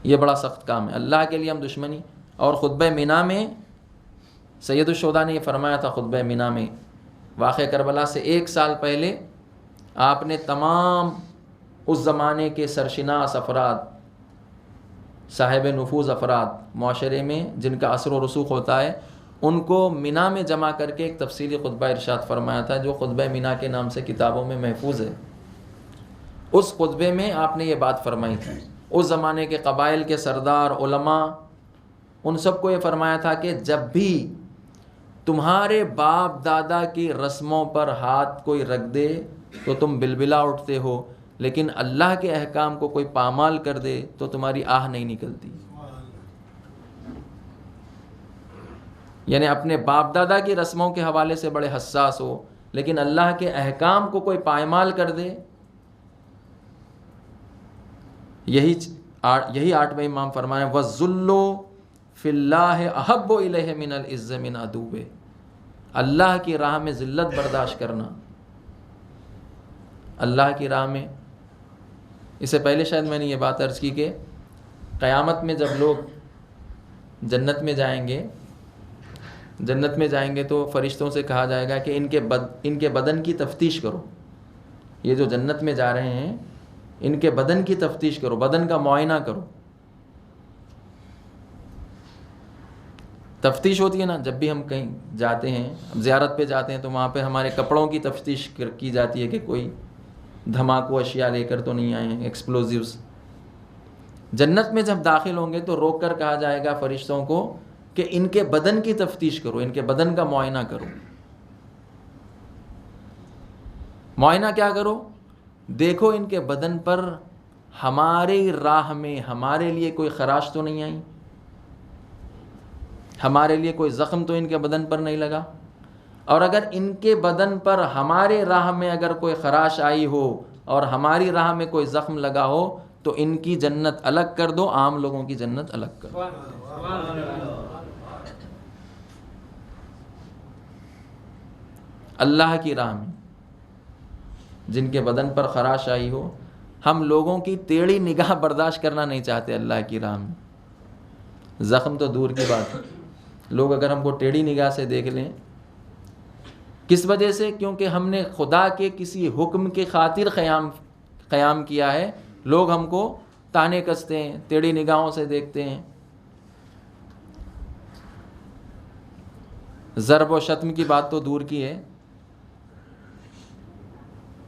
یہ بڑا سخت کام ہے، اللہ کے لیے ہم دشمنی۔ اور خطبہ مینا میں سید الشہداء نے یہ فرمایا تھا، خطبہ مینا میں واقعہ کربلا سے 1 سال پہلے آپ نے تمام اس زمانے کے سرشناس افراد، صاحب نفوذ افراد معاشرے میں جن کا اثر و رسوخ ہوتا ہے، ان کو مینا میں جمع کر کے ایک تفصیلی خطبہ ارشاد فرمایا تھا جو خطبہ مینا کے نام سے کتابوں میں محفوظ ہے۔ اس خطبے میں آپ نے یہ بات فرمائی تھی، اس زمانے کے قبائل کے سردار، علماء، ان سب کو یہ فرمایا تھا کہ جب بھی تمہارے باپ دادا کی رسموں پر ہاتھ کوئی رکھ دے تو تم بلبلا اٹھتے ہو، لیکن اللہ کے احکام کو کوئی پامال کر دے تو تمہاری آہ نہیں نکلتی۔ یعنی اپنے باپ دادا کی رسموں کے حوالے سے بڑے حساس ہو، لیکن اللہ کے احکام کو کوئی پامال کر دے، یہی 8ویں امام فرمایا وَالذُّلُّ فِي اللَّهِ أَحَبُّ إِلَيْهِ مِنَ الْعِزِّ مِنْ عَدُوِّهِ، اللہ کی راہ میں ذلت برداشت کرنا، اللہ کی راہ میں۔ اس سے پہلے شاید میں نے یہ بات عرض کی کہ قیامت میں جب لوگ جنت میں جائیں گے تو فرشتوں سے کہا جائے گا کہ ان کے بدن کی تفتیش کرو، یہ جو جنت میں جا رہے ہیں ان کے بدن کی تفتیش کرو، بدن کا معائنہ کرو. تفتیش ہوتی ہے نا، جب بھی ہم کہیں جاتے ہیں، زیارت پہ جاتے ہیں تو وہاں پہ ہمارے کپڑوں کی تفتیش کی جاتی ہے کہ کوئی دھماکو اشیاء لے کر تو نہیں آئے ہیں، ایکسپلوزیوز. جنت میں جب داخل ہوں گے تو روک کر کہا جائے گا فرشتوں کو کہ ان کے بدن کی تفتیش کرو، ان کے بدن کا معائنہ کرو. معائنہ کیا کرو؟ دیکھو ان کے بدن پر ہماری راہ میں ہمارے لیے کوئی خراش تو نہیں آئی، ہمارے لیے کوئی زخم تو ان کے بدن پر نہیں لگا. اور اگر ان کے بدن پر ہمارے راہ میں اگر کوئی خراش آئی ہو اور ہماری راہ میں کوئی زخم لگا ہو تو ان کی جنت الگ کر دو، عام لوگوں کی جنت الگ کر دو. اللہ کی راہ میں جن کے بدن پر خراش آئی ہو، ہم لوگوں کی ٹیڑھی نگاہ برداشت کرنا نہیں چاہتے. اللہ کی راہ میں زخم تو دور کی بات ہے، لوگ اگر ہم کو ٹیڑھی نگاہ سے دیکھ لیں، کس وجہ سے؟ کیونکہ ہم نے خدا کے کسی حکم کی خاطر قیام کیا ہے. لوگ ہم کو تانے کستے ہیں، ٹیڑھی نگاہوں سے دیکھتے ہیں. ضرب و شتم کی بات تو دور کی ہے.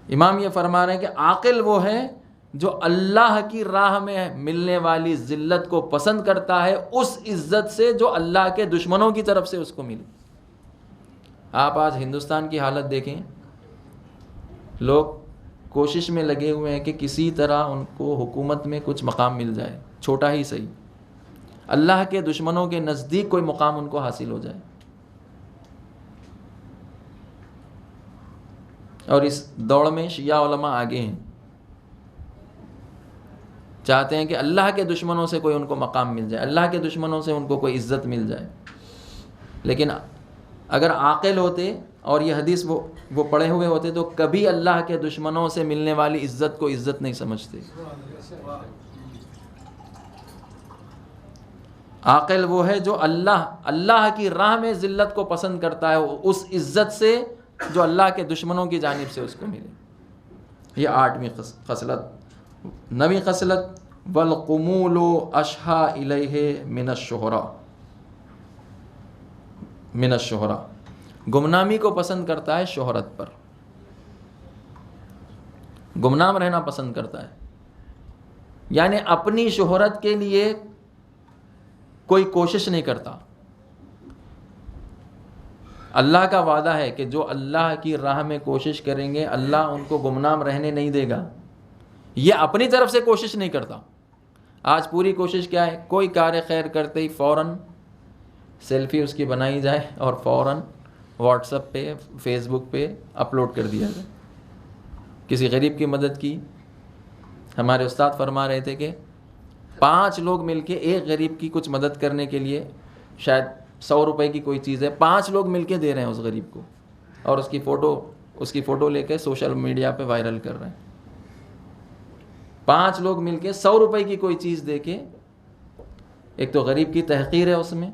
امام یہ فرما رہے ہیں کہ عاقل وہ ہے جو اللہ کی راہ میں ملنے والی ذلت کو پسند کرتا ہے اس عزت سے جو اللہ کے دشمنوں کی طرف سے اس کو ملی. آپ آج ہندوستان کی حالت دیکھیں، لوگ کوشش میں لگے ہوئے ہیں کہ کسی طرح ان کو حکومت میں کچھ مقام مل جائے، چھوٹا ہی صحیح، اللہ کے دشمنوں کے نزدیک کوئی مقام ان کو حاصل ہو جائے. اور اس دوڑ میں شیعہ علماء آگے ہیں، چاہتے ہیں کہ اللہ کے دشمنوں سے کوئی ان کو مقام مل جائے، اللہ کے دشمنوں سے ان کو کوئی عزت مل جائے. لیکن اگر عاقل ہوتے اور یہ حدیث وہ پڑھے ہوئے ہوتے تو کبھی اللہ کے دشمنوں سے ملنے والی عزت کو عزت نہیں سمجھتے. عاقل وہ ہے جو اللہ کی راہ میں ذلت کو پسند کرتا ہے اس عزت سے جو اللہ کے دشمنوں کی جانب سے اس کو ملے. یہ 8ویں خصلت. 9ویں خصلت والقمول اشہا الیہ من الشہرا. گمنامی کو پسند کرتا ہے شہرت پر، گمنام رہنا پسند کرتا ہے. یعنی اپنی شہرت کے لیے کوئی کوشش نہیں کرتا. اللہ کا وعدہ ہے کہ جو اللہ کی راہ میں کوشش کریں گے اللہ ان کو گمنام رہنے نہیں دے گا. یہ اپنی طرف سے کوشش نہیں کرتا. آج پوری کوشش کیا ہے؟ کوئی کار خیر کرتے ہی فوراً سیلفی اس کی بنائی جائے اور فوراً واٹس ایپ پہ فیس بک پہ اپلوڈ کر دیا جائے. کسی غریب کی مدد کی، ہمارے استاد فرما رہے تھے کہ 5 لوگ مل کے ایک غریب کی کچھ مدد کرنے کے لیے، شاید 100 روپے کی کوئی چیز ہے، 5 لوگ مل کے دے رہے ہیں اس غریب کو اور اس کی فوٹو لے کے سوشل میڈیا پہ وائرل کر رہے ہیں. 5 لوگ مل کے 100 روپے کی کوئی چیز دے کے، ایک تو غریب کی تحقیر ہے اس میں.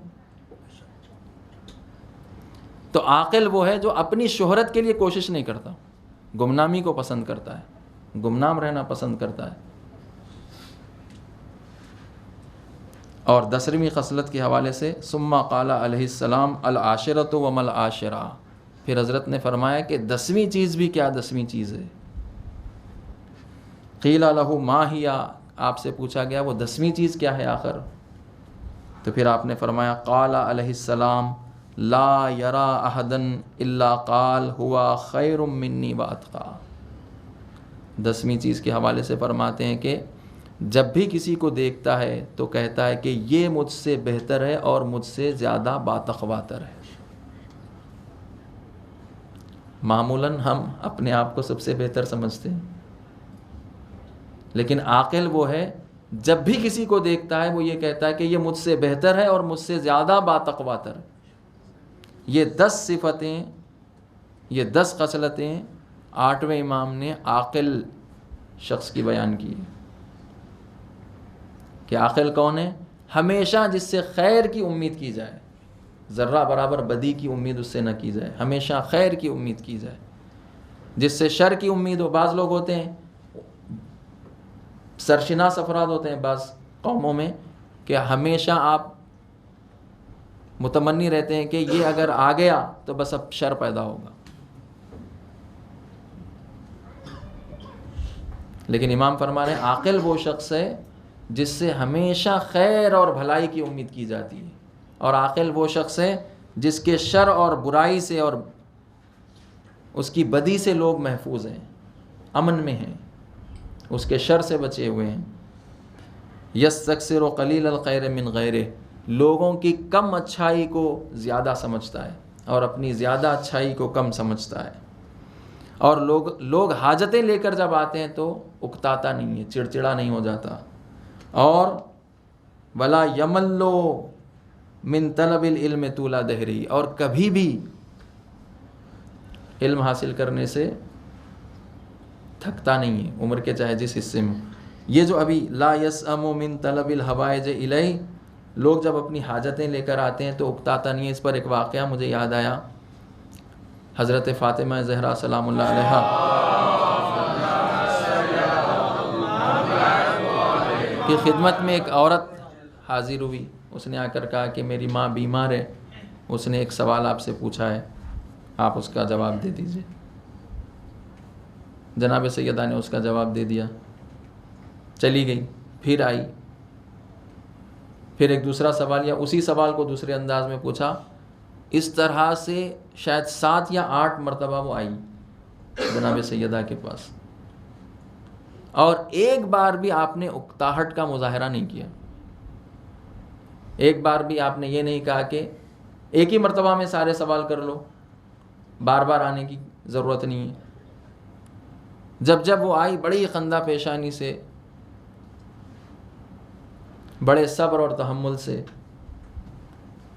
تو عاقل وہ ہے جو اپنی شہرت کے لیے کوشش نہیں کرتا، گمنامی کو پسند کرتا ہے، گمنام رہنا پسند کرتا ہے. اور 10ویں خصلت کے حوالے سے ثم قال علیہ السلام العاشرۃ وما العاشرہ. پھر حضرت نے فرمایا کہ 10ویں چیز بھی کیا 10ویں چیز ہے. قیل لہ ما ہی، آپ سے پوچھا گیا وہ 10ویں چیز کیا ہے آخر؟ تو پھر آپ نے فرمایا قال علیہ السلام لا یرا احدا الا قال ہوا خیر منی واتقا. 10ویں چیز کے حوالے سے فرماتے ہیں کہ جب بھی کسی کو دیکھتا ہے تو کہتا ہے کہ یہ مجھ سے بہتر ہے اور مجھ سے زیادہ باتقوا تر ہے. معمولاً ہم اپنے آپ کو سب سے بہتر سمجھتے ہیں، لیکن عاقل وہ ہے جب بھی کسی کو دیکھتا ہے وہ یہ کہتا ہے کہ یہ مجھ سے بہتر ہے اور مجھ سے زیادہ باتقوا تر ہے. یہ 10 صفتیں، یہ 10 خصلتیں 8ویں امام نے عاقل شخص کی بیان کی ہے. کہ عاقل کون ہے؟ ہمیشہ جس سے خیر کی امید کی جائے، ذرہ برابر بدی کی امید اس سے نہ کی جائے، ہمیشہ خیر کی امید کی جائے. جس سے شر کی امید ہو. بعض لوگ ہوتے ہیں سرشناس افراد ہوتے ہیں بعض قوموں میں کہ ہمیشہ آپ متمنی رہتے ہیں کہ یہ اگر آ گیا تو بس اب شر پیدا ہوگا. لیکن امام فرما رہے ہیں عاقل وہ شخص ہے جس سے ہمیشہ خیر اور بھلائی کی امید کی جاتی ہے، اور عاقل وہ شخص ہے جس کے شر اور برائی سے اور اس کی بدی سے لوگ محفوظ ہیں، امن میں ہیں، اس کے شر سے بچے ہوئے ہیں. یستکثر قلیل الخیر من غیرہ، لوگوں کی کم اچھائی کو زیادہ سمجھتا ہے اور اپنی زیادہ اچھائی کو کم سمجھتا ہے. اور لوگ حاجتیں لے کر جب آتے ہیں تو اکتاتا نہیں ہے، چڑچڑا نہیں ہو جاتا. اور ولا یملو من طلب العلم طول دہری، اور کبھی بھی علم حاصل کرنے سے تھکتا نہیں ہے، عمر کے چاہے جس حصے میں. یہ جو ابھی لا یسأم من طلب الحوائج الیہ، لوگ جب اپنی حاجتیں لے کر آتے ہیں تو اکتاتا نہیں ہے. اس پر ایک واقعہ مجھے یاد آیا، حضرت فاطمہ زہرا سلام اللہ علیہا کی خدمت میں ایک عورت حاضر ہوئی. اس نے آ کر کہا کہ میری ماں بیمار ہے، اس نے ایک سوال آپ سے پوچھا ہے، آپ اس کا جواب دے دیجئے. جناب سیدہ نے اس کا جواب دے دیا، چلی گئی. پھر آئی، پھر ایک دوسرا سوال یا اسی سوال کو دوسرے انداز میں پوچھا. اس طرح سے شاید 7 یا 8 مرتبہ وہ آئی جناب سیدہ کے پاس، اور ایک بار بھی آپ نے اکتاہٹ کا مظاہرہ نہیں کیا. ایک بار بھی آپ نے یہ نہیں کہا کہ ایک ہی مرتبہ میں سارے سوال کر لو، بار بار آنے کی ضرورت نہیں ہے. جب وہ آئی بڑی خندہ پیشانی سے، بڑے صبر اور تحمل سے،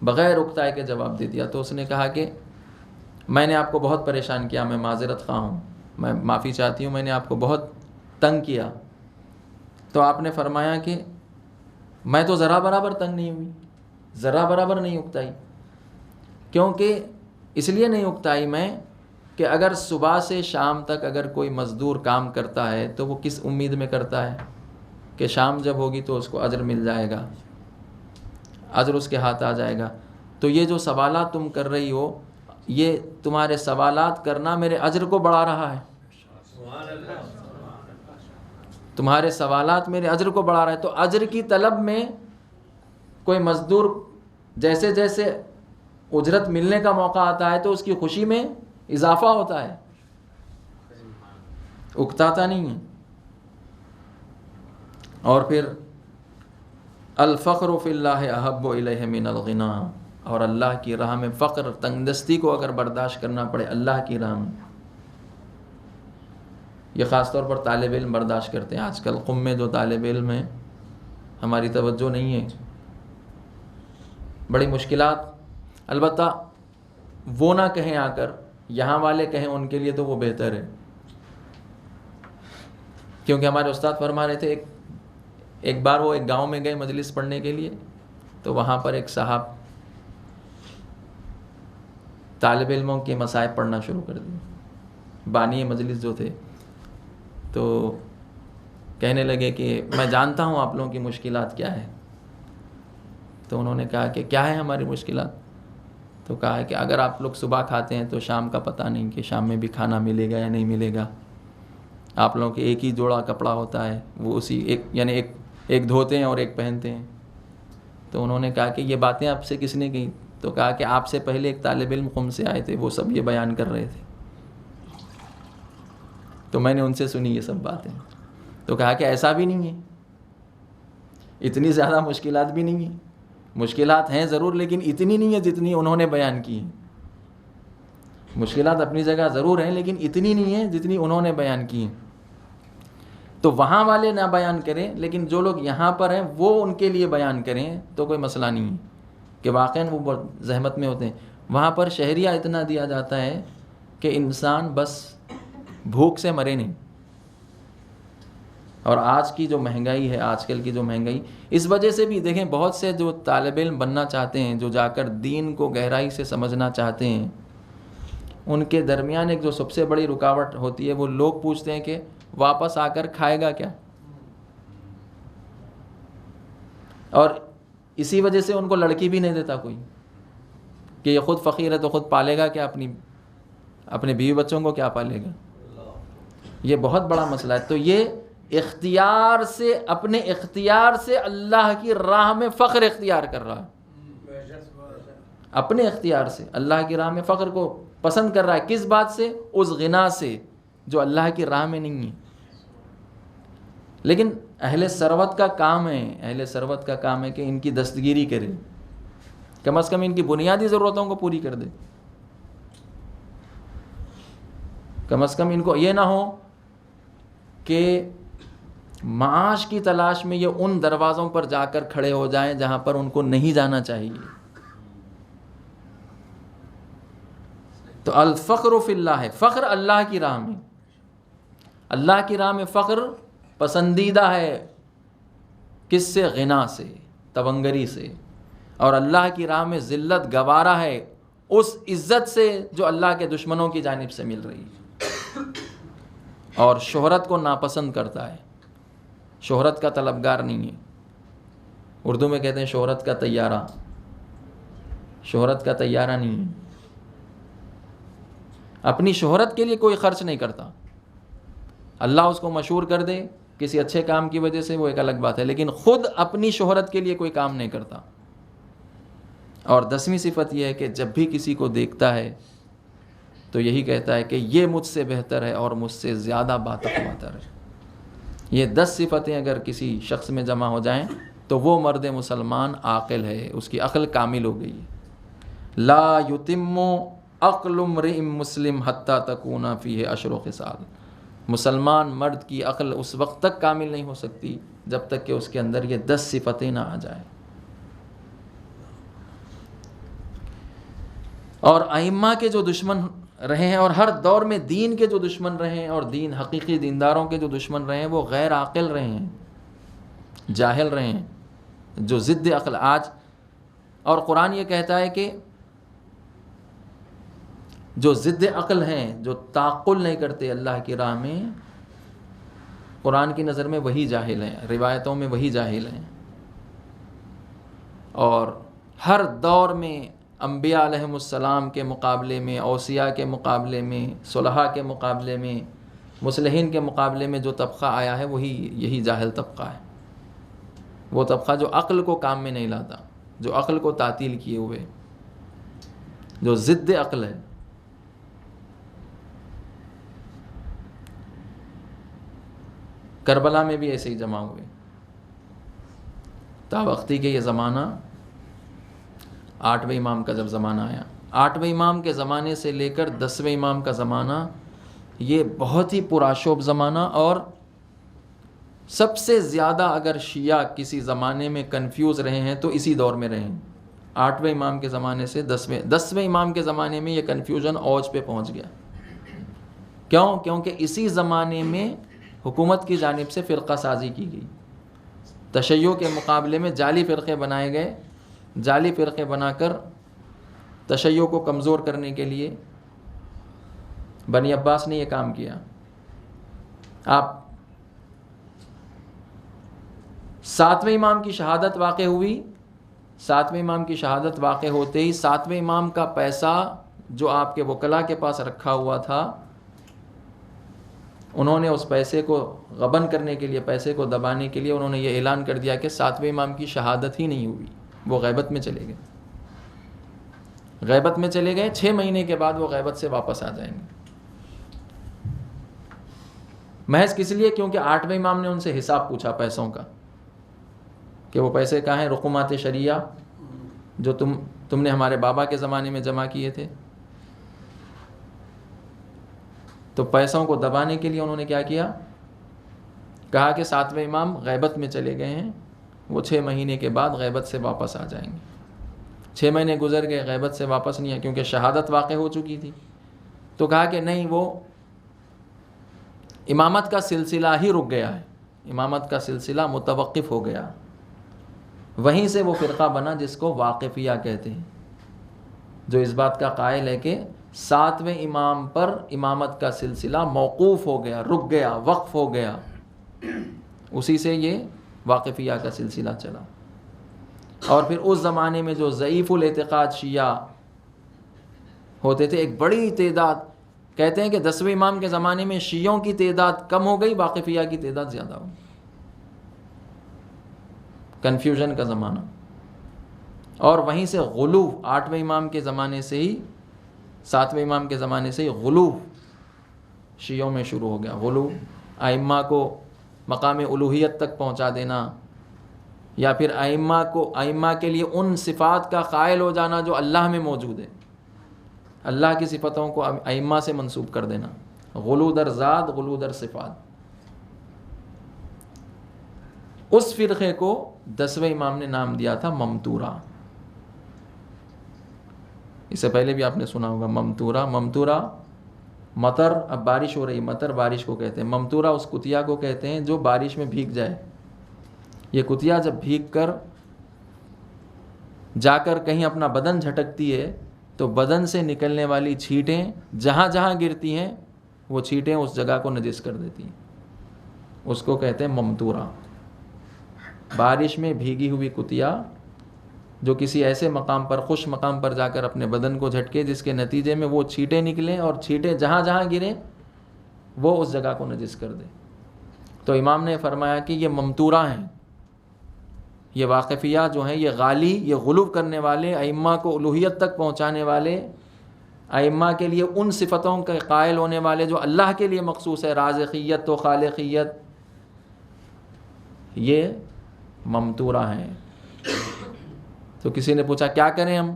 بغیر اکتائے کے جواب دے دیا. تو اس نے کہا کہ میں نے آپ کو بہت پریشان کیا، میں معذرت خواہ ہوں، میں معافی چاہتی ہوں، میں نے آپ کو بہت تنگ کیا. تو آپ نے فرمایا کہ میں تو ذرا برابر تنگ نہیں ہوئی، ذرا برابر نہیں اکتائی. کیونکہ اس لیے نہیں اکتائی میں کہ اگر صبح سے شام تک اگر کوئی مزدور کام کرتا ہے تو وہ کس امید میں کرتا ہے کہ شام جب ہوگی تو اس کو اجر مل جائے گا، اجر اس کے ہاتھ آ جائے گا. تو یہ جو سوالات تم کر رہی ہو، یہ تمہارے سوالات کرنا میرے اجر کو بڑھا رہا ہے، تمہارے سوالات میرے اجر کو بڑھا رہا ہے. تو اجر کی طلب میں کوئی مزدور جیسے جیسے اجرت ملنے کا موقع آتا ہے تو اس کی خوشی میں اضافہ ہوتا ہے، اکتاتا نہیں ہے. اور پھر الفقر فی اللہ احب الیہ من الغنی، اور اللہ کی راہ میں فقر، تنگدستی کو اگر برداشت کرنا پڑے اللہ کی راہ میں، یہ خاص طور پر طالب علم برداشت کرتے ہیں. آج کل قم میں جو طالب علم ہیں ہماری توجہ نہیں ہے، بڑی مشکلات. البتہ وہ نہ کہیں آ کر، یہاں والے کہیں ان کے لیے تو وہ بہتر ہے. کیونکہ ہمارے استاد فرما رہے تھے ایک بار وہ ایک گاؤں میں گئے مجلس پڑھنے کے لیے، تو وہاں پر ایک صاحب طالب علموں کے مصائب پڑھنا شروع کر دیے. بانی مجلس جو تھے تو کہنے لگے کہ میں جانتا ہوں آپ لوگوں کی مشکلات کیا ہے. تو انہوں نے کہا کہ کیا ہے ہماری مشکلات؟ تو کہا ہے کہ اگر آپ لوگ صبح کھاتے ہیں تو شام کا پتہ نہیں کہ شام میں بھی کھانا ملے گا یا نہیں ملے گا. آپ لوگوں کے ایک ہی جوڑا کپڑا ہوتا ہے، وہ اسی ایک دھوتے ہیں اور ایک پہنتے ہیں. تو انہوں نے کہا کہ یہ باتیں آپ سے کس نے کہیں؟ تو کہا کہ آپ سے پہلے ایک طالب علم قم سے آئے تھے، وہ سب یہ بیان کر رہے تھے، تو میں نے ان سے سنی یہ سب باتیں. تو کہا کہ ایسا بھی نہیں ہے، اتنی زیادہ مشکلات بھی نہیں ہیں. مشکلات ہیں ضرور لیکن اتنی نہیں ہے جتنی انہوں نے بیان کی ہیں. مشکلات اپنی جگہ ضرور ہیں لیکن اتنی نہیں ہے جتنی انہوں نے بیان کی ہیں. تو وہاں والے نہ بیان کریں، لیکن جو لوگ یہاں پر ہیں وہ ان کے لیے بیان کریں تو کوئی مسئلہ نہیں ہے کہ واقعاً وہ بہت زحمت میں ہوتے ہیں. وہاں پر شہریہ اتنا دیا جاتا ہے کہ انسان بس بھوک سے مرے نہیں. اور آج کی جو مہنگائی ہے، آج کل کی جو مہنگائی، اس وجہ سے بھی دیکھیں بہت سے جو طالب علم بننا چاہتے ہیں، جو جا کر دین کو گہرائی سے سمجھنا چاہتے ہیں، ان کے درمیان ایک جو سب سے بڑی رکاوٹ ہوتی ہے، وہ لوگ پوچھتے ہیں کہ واپس آ کر کھائے گا کیا، اور اسی وجہ سے ان کو لڑکی بھی نہیں دیتا کوئی، کہ یہ خود فقیر ہے تو خود پالے گا کیا، اپنے بیوی بچوں کو کیا پالے گا. یہ بہت بڑا مسئلہ ہے. تو یہ اختیار سے، اپنے اختیار سے اللہ کی راہ میں فخر اختیار کر رہا ہے، اپنے اختیار سے اللہ کی راہ میں فخر کو پسند کر رہا ہے. کس بات سے؟ اس غنا سے جو اللہ کی راہ میں نہیں ہے. لیکن اہل ثروت کا کام ہے کہ ان کی دستگیری کرے، کم از کم ان کی بنیادی ضرورتوں کو پوری کر دے. کم از کم ان کو یہ نہ ہو کہ معاش کی تلاش میں یہ ان دروازوں پر جا کر کھڑے ہو جائیں جہاں پر ان کو نہیں جانا چاہیے. تو الفقر فی اللہ ہے، فخر اللہ کی راہ میں. اللہ کی راہ میں فخر پسندیدہ ہے. کس سے؟ غنا سے، تونگری سے. اور اللہ کی راہ میں ذلت گوارا ہے اس عزت سے جو اللہ کے دشمنوں کی جانب سے مل رہی ہے. اور شہرت کو ناپسند کرتا ہے، شہرت کا طلبگار نہیں ہے. اردو میں کہتے ہیں شہرت کا طیارہ، شہرت کا طیارہ نہیں ہے. اپنی شہرت کے لیے کوئی خرچ نہیں کرتا. اللہ اس کو مشہور کر دے کسی اچھے کام کی وجہ سے، وہ ایک الگ بات ہے، لیکن خود اپنی شہرت کے لیے کوئی کام نہیں کرتا. اور 10ویں صفت یہ ہے کہ جب بھی کسی کو دیکھتا ہے تو یہی کہتا ہے کہ یہ مجھ سے بہتر ہے اور مجھ سے زیادہ باتقوا تر ہے. یہ 10 صفتیں اگر کسی شخص میں جمع ہو جائیں تو وہ مرد مسلمان عاقل ہے، اس کی عقل کامل ہو گئی ہے. لا یتم عقل امرئ مسلم حتی تکون فیہ 10 خصال. مسلمان مرد کی عقل اس وقت تک کامل نہیں ہو سکتی جب تک کہ اس کے اندر یہ 10 صفتیں نہ آ جائیں. اور ائمہ کے جو دشمن رہے ہیں اور ہر دور میں دین کے جو دشمن رہے ہیں اور حقیقی دینداروں کے جو دشمن رہے ہیں، وہ غیر عاقل رہے ہیں، جاہل رہے ہیں، جو ضد عقل. آج اور قرآن یہ کہتا ہے کہ جو ضد عقل ہیں، جو تعقل نہیں کرتے اللہ کی راہ میں، قرآن کی نظر میں وہی جاہل ہیں، روایتوں میں وہی جاہل ہیں. اور ہر دور میں انبیاء علیہم السلام کے مقابلے میں، اوصیاء کے مقابلے میں، صلحاء کے مقابلے میں، مصلحین کے مقابلے میں جو طبقہ آیا ہے یہی جاہل طبقہ ہے. وہ طبقہ جو عقل کو کام میں نہیں لاتا، جو عقل کو تعطیل کیے ہوئے، جو ضد عقل ہے. کربلا میں بھی ایسے ہی جمع ہوئے. تابختی کے یہ زمانہ 8ویں امام کا جب زمانہ آیا، 8ویں امام کے زمانے سے لے کر 10ویں امام کا زمانہ، یہ بہت ہی پرآشوب زمانہ. اور سب سے زیادہ اگر شیعہ کسی زمانے میں کنفیوز رہے ہیں تو اسی دور میں رہے ہیں. 8ویں امام کے زمانے سے 10ویں امام کے زمانے میں یہ کنفیوژن اوج پہ پہنچ گیا. کیوں؟ کیونکہ اسی زمانے میں حکومت کی جانب سے فرقہ سازی کی گئی. تشیع کے مقابلے میں جعلی فرقے بنائے گئے. جعلی فرقے بنا کر تشیع کو کمزور کرنے کے لیے بنی عباس نے یہ کام کیا. آپ 7ویں امام کی شہادت واقع ہوئی. 7ویں امام کی شہادت واقع ہوتے ہی 7ویں امام کا پیسہ جو آپ کے وکلاء کے پاس رکھا ہوا تھا، انہوں نے اس پیسے کو غبن کرنے کے لیے، پیسے کو دبانے کے لیے انہوں نے یہ اعلان کر دیا کہ 7ویں امام کی شہادت ہی نہیں ہوئی. وہ غیبت میں چلے گئے. غیبت میں چلے گئے. 6 مہینے کے بعد وہ غیبت سے واپس آ جائیں گے. محض کس لیے؟ کیونکہ 8ویں امام نے ان سے حساب پوچھا پیسوں کا، کہ وہ پیسے کہاں ہیں، رقومات شریعہ جو تم نے ہمارے بابا کے زمانے میں جمع کیے تھے. تو پیسوں کو دبانے کے لیے انہوں نے کیا کیا؟ کہا کہ 7ویں امام غیبت میں چلے گئے ہیں، وہ 6 مہینے کے بعد غیبت سے واپس آ جائیں گے. 6 مہینے گزر گئے، غیبت سے واپس نہیں آئے کیونکہ شہادت واقع ہو چکی تھی. تو کہا کہ نہیں، وہ امامت کا سلسلہ ہی رک گیا ہے، امامت کا سلسلہ متوقف ہو گیا. وہیں سے وہ فرقہ بنا جس کو واقفیہ کہتے ہیں، جو اس بات کا قائل ہے کہ 7ویں امام پر امامت کا سلسلہ موقوف ہو گیا، رک گیا، وقف ہو گیا. اسی سے یہ واقفیہ کا سلسلہ چلا. اور پھر اس زمانے میں جو ضعیف الاعتقاد شیعہ ہوتے تھے، ایک بڑی تعداد، کہتے ہیں کہ 10ویں امام کے زمانے میں شیعوں کی تعداد کم ہو گئی، واقفیہ کی تعداد زیادہ ہو گئی. کنفیوژن کا زمانہ. اور وہیں سے غلو 8ویں امام کے زمانے سے ہی، 7ویں امام کے زمانے سے ہی غلو شیعوں میں شروع ہو گیا. غلو ائمہ کو مقام الوہیت تک پہنچا دینا، یا پھر ائمہ کے لیے ان صفات کا قائل ہو جانا جو اللہ میں موجود ہے، اللہ کی صفتوں کو ائمہ سے منسوب کر دینا. غلو در ذات، غلو در صفات. اس فرقے کو 10ویں امام نے نام دیا تھا ممتورہ. اس سے پہلے بھی آپ نے سنا ہوگا ممتورہ. ممتورہ مطر، اب بارش ہو رہی، مطر بارش کو کہتے ہیں. ممتورہ اس کتیا کو کہتے ہیں جو بارش میں بھیگ جائے. یہ کتیا جب بھیگ کر جا کر کہیں اپنا بدن جھٹکتی ہے تو بدن سے نکلنے والی چھینٹیں جہاں جہاں گرتی ہیں وہ چھینٹیں اس جگہ کو نجس کر دیتی ہیں. اس کو کہتے ہیں ممتورہ. بارش میں بھیگی ہوئی کتیا جو کسی ایسے مقام پر، خوش مقام پر جا کر اپنے بدن کو جھٹکے جس کے نتیجے میں وہ چھینٹیں نکلیں اور چھینٹیں جہاں جہاں گریں وہ اس جگہ کو نجس کر دے. تو امام نے فرمایا کہ یہ ممتورہ ہیں، یہ واقفیہ جو ہیں، یہ غالی، یہ غلو کرنے والے، ائمہ کو الوہیت تک پہنچانے والے، ائمہ کے لیے ان صفتوں کے قائل ہونے والے جو اللہ کے لیے مخصوص ہے، رازقیت و خالقیت، یہ ممتورہ ہیں. تو کسی نے پوچھا کیا کریں ہم،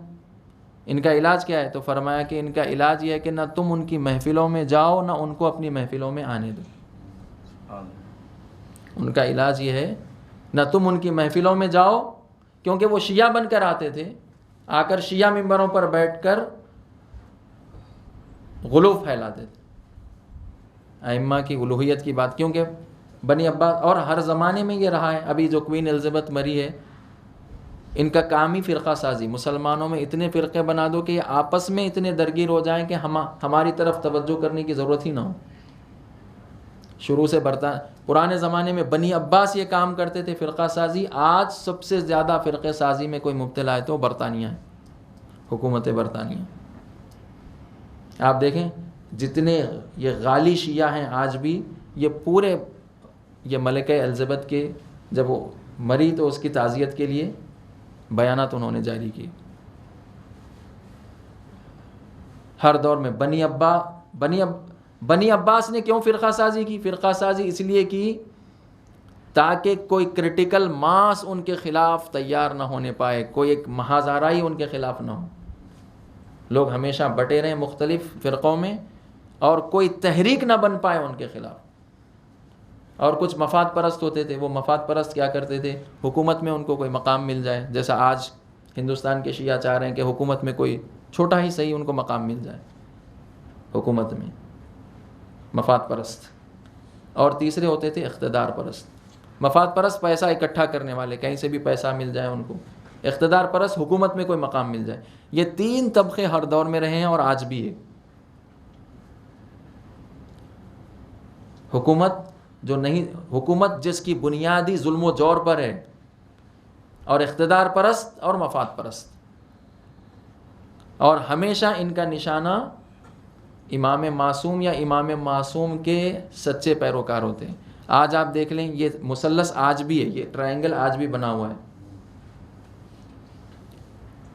ان کا علاج کیا ہے؟ تو فرمایا کہ ان کا علاج یہ ہے کہ نہ تم ان کی محفلوں میں جاؤ، نہ ان کو اپنی محفلوں میں آنے دو. ان کا علاج یہ ہے نہ تم ان کی محفلوں میں جاؤ، کیونکہ وہ شیعہ بن کر آتے تھے، آ کر شیعہ ممبروں پر بیٹھ کر غلو پھیلاتے تھے ائمہ کی الوہیت کی بات. کیونکہ بنی عباس، اور ہر زمانے میں یہ رہا ہے، ابھی جو کوئین الزبتھ مری ہے ان کا کام ہی فرقہ سازی. مسلمانوں میں اتنے فرقے بنا دو کہ یہ آپس میں اتنے درگیر ہو جائیں کہ ہماری طرف توجہ کرنے کی ضرورت ہی نہ ہو. شروع سے پرانے زمانے میں بنی عباس یہ کام کرتے تھے، فرقہ سازی. آج سب سے زیادہ فرقہ سازی میں کوئی مبتلا ہے تو برطانیہ ہے، حکومت برطانیہ. آپ دیکھیں جتنے یہ غالی شیعہ ہیں آج بھی، یہ پورے، یہ ملکہ الزبتھ کے جب وہ مری تو اس کی تعزیت کے لیے بیانات انہوں نے جاری کیے. ہر دور میں بنی عباس نے کیوں فرقہ سازی کی؟ فرقہ سازی اس لیے کی تاکہ کوئی کرٹیکل ماس ان کے خلاف تیار نہ ہونے پائے، کوئی ایک محاذ آرائی ان کے خلاف نہ ہو. لوگ ہمیشہ بٹے رہیں مختلف فرقوں میں اور کوئی تحریک نہ بن پائے ان کے خلاف. اور کچھ مفاد پرست ہوتے تھے، وہ مفاد پرست کیا کرتے تھے، حکومت میں ان کو کوئی مقام مل جائے، جیسا آج ہندوستان کے شیعہ چاہ رہے ہیں کہ حکومت میں کوئی چھوٹا ہی صحیح ان کو مقام مل جائے حکومت میں. مفاد پرست. اور تیسرے ہوتے تھے اقتدار پرست. مفاد پرست پیسہ اکٹھا کرنے والے، کہیں سے بھی پیسہ مل جائے ان کو. اقتدار پرست حکومت میں کوئی مقام مل جائے. یہ تین طبقے ہر دور میں رہے ہیں اور آج بھی ہے. حکومت جس کی بنیادی ظلم و جور پر ہے، اور اقتدار پرست اور مفاد پرست. اور ہمیشہ ان کا نشانہ امام معصوم یا امام معصوم کے سچے پیروکار ہوتے ہیں. آج آپ دیکھ لیں یہ مثلث آج بھی ہے، یہ ٹرائنگل آج بھی بنا ہوا ہے.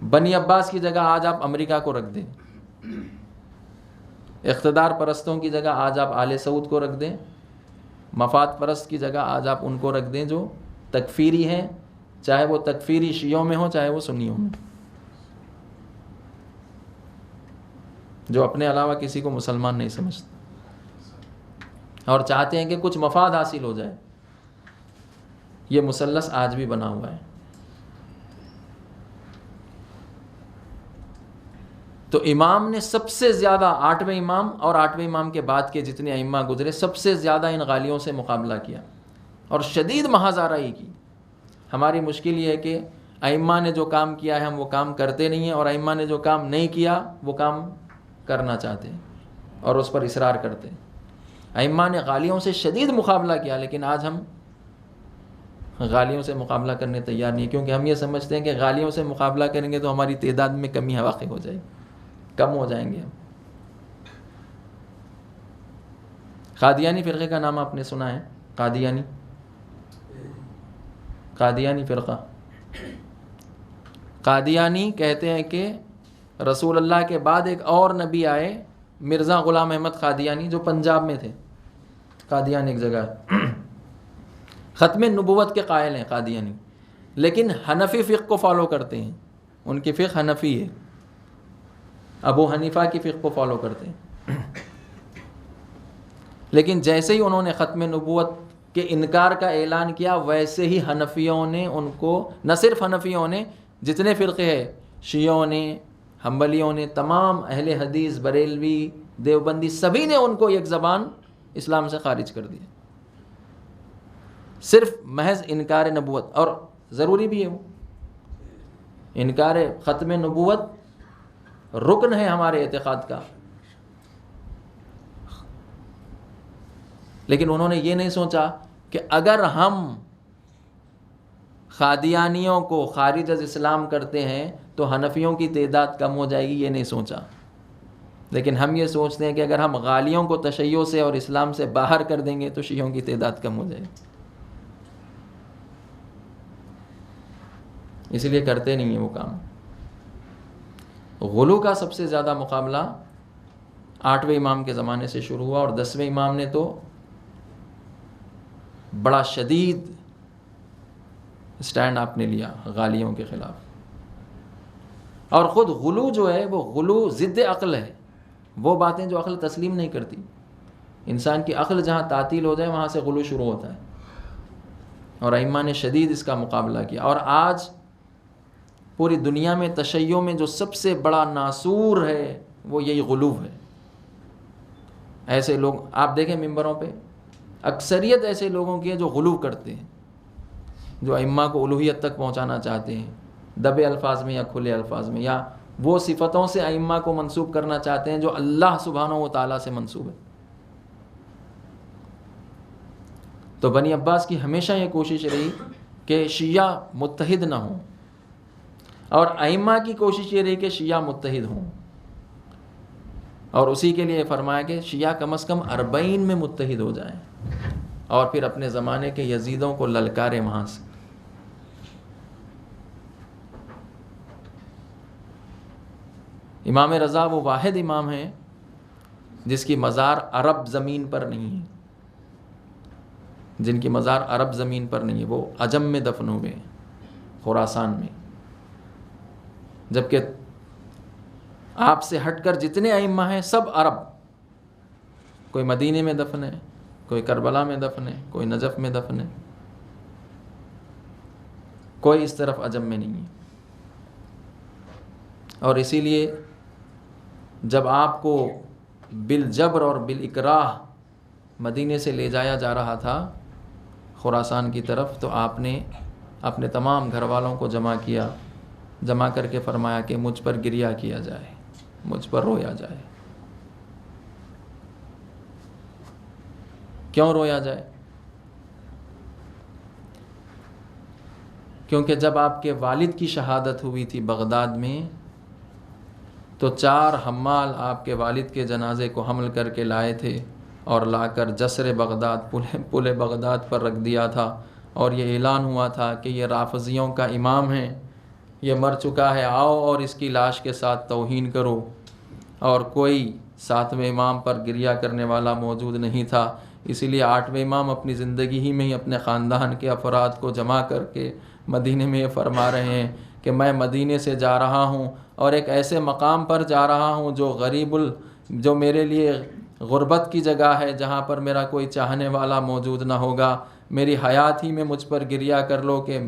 بنی عباس کی جگہ آج آپ امریکہ کو رکھ دیں، اقتدار پرستوں کی جگہ آج آپ آل سعود کو رکھ دیں، مفاد پرست کی جگہ آج آپ ان کو رکھ دیں جو تکفیری ہیں، چاہے وہ تکفیری شیعوں میں ہوں چاہے وہ سنیوں میں، جو اپنے علاوہ کسی کو مسلمان نہیں سمجھتے اور چاہتے ہیں کہ کچھ مفاد حاصل ہو جائے. یہ مثلث آج بھی بنا ہوا ہے. تو امام نے سب سے زیادہ 8ویں امام اور 8ویں امام کے بعد کے جتنے ائمہ گزرے سب سے زیادہ ان غالیوں سے مقابلہ کیا اور شدید محاذ آرائی کی. ہماری مشکل یہ ہے کہ ائمہ نے جو کام کیا ہے ہم وہ کام کرتے نہیں ہیں، اور ائمہ نے جو کام نہیں کیا وہ کام کرنا چاہتے اور اس پر اصرار کرتے. ائمہ نے غالیوں سے شدید مقابلہ کیا، لیکن آج ہم غالیوں سے مقابلہ کرنے تیار نہیں، کیونکہ ہم یہ سمجھتے ہیں کہ غالیوں سے مقابلہ کریں گے تو ہماری تعداد میں کمی واقع ہو جائے گی، کم ہو جائیں گے ہم. قادیانی فرقے کا نام آپ نے سنا ہے؟ قادیانی فرقہ. قادیانی کہتے ہیں کہ رسول اللہ کے بعد ایک اور نبی آئے، مرزا غلام احمد قادیانی، جو پنجاب میں تھے. قادیان ایک جگہ ہے. ختم نبوت کے قائل ہیں قادیانی، لیکن حنفی فقہ کو فالو کرتے ہیں. ان کی فقہ حنفی ہے، ابو حنیفہ کی فقہ کو فالو کرتے ہیں. لیکن جیسے ہی انہوں نے ختم نبوت کے انکار کا اعلان کیا، ویسے ہی حنفیوں نے ان کو، نہ صرف حنفیوں نے، جتنے فرقے ہیں، شیعوں نے، حنبلیوں نے، تمام اہل حدیث، بریلوی، دیوبندی، سبھی نے ان کو ایک زبان اسلام سے خارج کر دیا، صرف محض انکار نبوت. اور ضروری بھی ہے، وہ انکار ختم نبوت رکن ہے ہمارے اعتقاد کا. لیکن انہوں نے یہ نہیں سوچا کہ اگر ہم قادیانیوں کو خارج از اسلام کرتے ہیں تو حنفیوں کی تعداد کم ہو جائے گی، یہ نہیں سوچا. لیکن ہم یہ سوچتے ہیں کہ اگر ہم غالیوں کو تشیع سے اور اسلام سے باہر کر دیں گے تو شیعوں کی تعداد کم ہو جائے گی. اس لیے کرتے نہیں ہیں وہ کام. غلو کا سب سے زیادہ مقابلہ 8ویں امام کے زمانے سے شروع ہوا، اور 10ویں امام نے تو بڑا شدید سٹینڈ آپ نے لیا غالیوں کے خلاف. اور خود غلو جو ہے وہ غلو ضد عقل ہے، وہ باتیں جو عقل تسلیم نہیں کرتی. انسان کی عقل جہاں تعطیل ہو جائے وہاں سے غلو شروع ہوتا ہے، اور ائمہ نے شدید اس کا مقابلہ کیا. اور آج پوری دنیا میں تشیع میں جو سب سے بڑا ناسور ہے وہ یہی غلو ہے. ایسے لوگ آپ دیکھیں ممبروں پہ، اکثریت ایسے لوگوں کی ہے جو غلو کرتے ہیں، جو ائمہ کو الوہیت تک پہنچانا چاہتے ہیں، دبے الفاظ میں یا کھلے الفاظ میں، یا وہ صفتوں سے ائمہ کو منسوب کرنا چاہتے ہیں جو اللہ سبحانہ و تعالیٰ سے منسوب ہے. تو بنی عباس کی ہمیشہ یہ کوشش رہی کہ شیعہ متحد نہ ہوں، اور ائمہ کی کوشش یہ رہی کہ شیعہ متحد ہوں. اور اسی کے لیے فرمایا کہ شیعہ کم از کم 40 میں متحد ہو جائیں، اور پھر اپنے زمانے کے یزیدوں کو للکارے وہاں سے. امام رضا وہ واحد امام ہیں جس کی مزار عرب زمین پر نہیں ہے، جن کی مزار عرب زمین پر نہیں ہے، وہ عجم میں دفن ہوئے ہیں، خراسان میں. جبکہ آپ سے ہٹ کر جتنے ائمہ ہیں سب عرب، کوئی مدینے میں دفن ہے، کوئی کربلا میں دفن ہے، کوئی نجف میں دفن ہے، کوئی اس طرف عجم میں نہیں ہے. اور اسی لیے جب آپ کو بالجبر اور بالاکراہ مدینے سے لے جایا جا رہا تھا خراسان کی طرف، تو آپ نے اپنے تمام گھر والوں کو جمع کر کے فرمایا کہ مجھ پر گریہ کیا جائے، مجھ پر رویا جائے. کیوں رویا جائے؟ کیونکہ جب آپ کے والد کی شہادت ہوئی تھی بغداد میں، تو 4 حمال آپ کے والد کے جنازے کو حمل کر کے لائے تھے، اور لا کر جسر بغداد، پل بغداد پر رکھ دیا تھا، اور یہ اعلان ہوا تھا کہ یہ رافضیوں کا امام ہے، یہ مر چکا ہے، آؤ اور اس کی لاش کے ساتھ توہین کرو. اور کوئی 7ویں امام پر گریہ کرنے والا موجود نہیں تھا. اسی لیے 8ویں امام اپنی زندگی ہی میں ہی اپنے خاندان کے افراد کو جمع کر کے مدینے میں یہ فرما رہے ہیں کہ میں مدینے سے جا رہا ہوں، اور ایک ایسے مقام پر جا رہا ہوں جو میرے لیے غربت کی جگہ ہے، جہاں پر میرا کوئی چاہنے والا موجود نہ ہوگا. میری حیات ہی میں مجھ پر گریہ کر لو کہ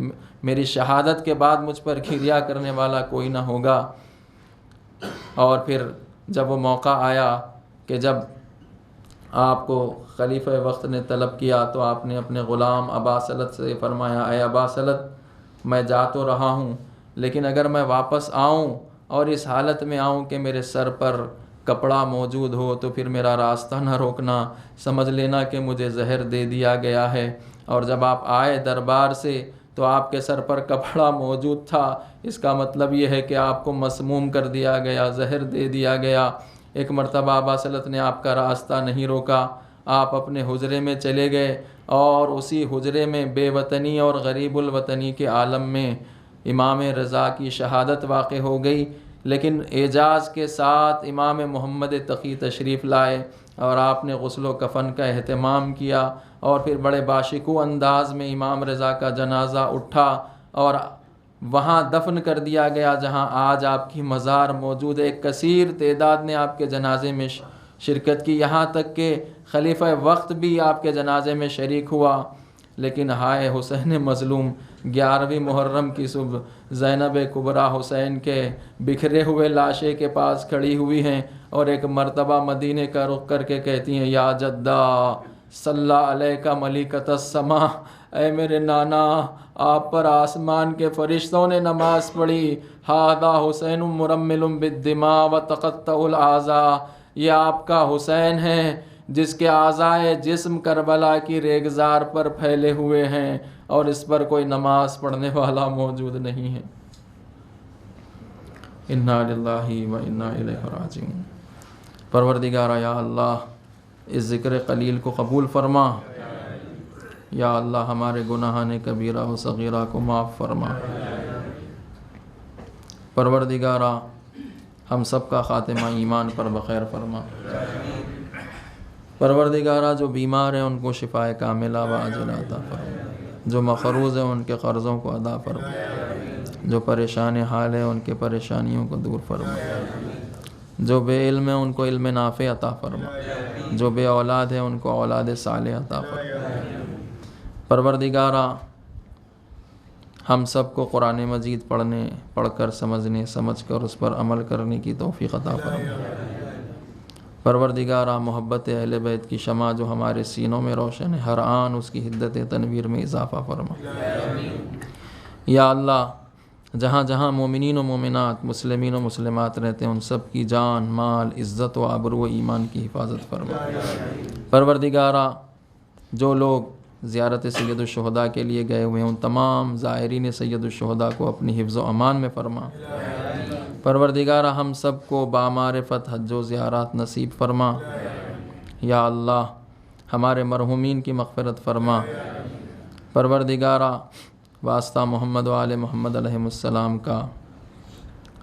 میری شہادت کے بعد مجھ پر گریہ کرنے والا کوئی نہ ہوگا. اور پھر جب وہ موقع آیا کہ جب آپ کو خلیفہ وقت نے طلب کیا، تو آپ نے اپنے غلام ابا سلط سے فرمایا، اے ابا سلط، میں جا تو رہا ہوں، لیکن اگر میں واپس آؤں اور اس حالت میں آؤں کہ میرے سر پر کپڑا موجود ہو تو پھر میرا راستہ نہ روکنا، سمجھ لینا کہ مجھے زہر دے دیا گیا ہے۔ اور جب آپ آئے دربار سے تو آپ کے سر پر کپڑا موجود تھا، اس کا مطلب یہ ہے کہ آپ کو مسموم کر دیا گیا، زہر دے دیا گیا۔ ایک مرتبہ ابا سلط نے آپ کا راستہ نہیں روکا، آپ اپنے حجرے میں چلے گئے، اور اسی حجرے میں بے وطنی اور غریب الوطنی کے عالم میں امام رضا کی شہادت واقع ہو گئی۔ لیکن اعجاز کے ساتھ امام محمد تقی تشریف لائے اور آپ نے غسل و کفن کا اہتمام کیا، اور پھر بڑے باشکوہ انداز میں امام رضا کا جنازہ اٹھا اور وہاں دفن کر دیا گیا جہاں آج آپ کی مزار موجود ہے۔ ایک کثیر تعداد نے آپ کے جنازے میں شرکت کی، یہاں تک کہ خلیفہ وقت بھی آپ کے جنازے میں شریک ہوا۔ لیکن ہائے حسین مظلوم، 11ویں محرم کی صبح زینب کبریٰ حسین کے بکھرے ہوئے لاشے کے پاس کھڑی ہوئی ہیں، اور ایک مرتبہ مدینے کا رخ کر کے کہتی ہیں یا جدہ صلی علیک ملکۃ السما، اے میرے نانا آپ پر آسمان کے فرشتوں نے نماز پڑھی، ھذا حسین مرمل بالدماء وتقطع الاعضاء، یہ آپ کا حسین ہے جس کے اعضائے جسم کربلا کی ریگزار پر پھیلے ہوئے ہیں، اور اس پر کوئی نماز پڑھنے والا موجود نہیں ہے۔ انا للہ و انا الیہ راجعون۔ پروردگارا یا اللہ اس ذکر قلیل کو قبول فرما، یا اللہ ہمارے گناہان کبیرہ و صغیرہ کو معاف فرما۔ پروردگارا ہم سب کا خاتمہ ایمان پر بخیر فرما۔ پروردگارا جو بیمار ہیں ان کو شفاء کاملہ و عاجلہ عطا فرما، جو مقروض ہیں ان کے قرضوں کو ادا فرما، جو پریشان حال ہیں ان کے پریشانیوں کو دور فرما، جو بے علم ہیں ان کو علم نافع عطا فرما، جو بے اولاد ہیں ان کو اولاد صالح عطا فرما۔ پروردگارا ہم سب کو قرآن مجید پڑھنے، پڑھ کر سمجھنے، سمجھ کر اس پر عمل کرنے کی توفیق عطا فرما۔ پروردگارا محبت اہل بیت کی شمع جو ہمارے سینوں میں روشن ہے، ہر آن اس کی حدت تنویر میں اضافہ فرما۔ یا اللہ جہاں جہاں مومنین و مومنات، مسلمین و مسلمات رہتے ہیں ان سب کی جان، مال، عزت و آبرو و ایمان کی حفاظت فرما۔ پروردگارا جو لوگ زیارت سید الشہداء کے لیے گئے ہوئے ہیں ان تمام زائرین سید الشہداء کو اپنی حفظ و امان میں فرما۔ پروردگارا ہم سب کو بامعرفت حج و زیارات نصیب فرما۔ یا اللہ ہمارے مرحومین کی مغفرت فرما۔ پروردگارا واسطہ محمد و آل محمد علیہ السلام کا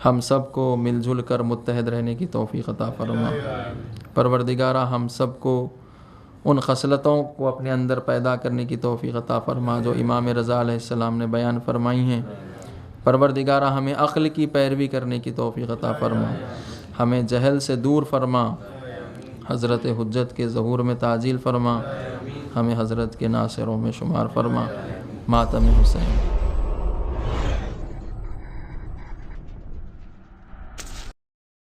ہم سب کو مل جل کر متحد رہنے کی توفیق عطا فرما۔ پروردگارا ہم سب کو ان خصلتوں کو اپنے اندر پیدا کرنے کی توفیق عطا فرما جو امام رضا علیہ السلام نے بیان فرمائی ہیں۔ پروردگارا ہمیں عقل کی پیروی کرنے کی توفیق عطا فرما، ہمیں جہل سے دور فرما، حضرت حجت کے ظہور میں تعجیل فرما، ہمیں حضرت کے ناصروں میں شمار فرما۔ ماتم حسین۔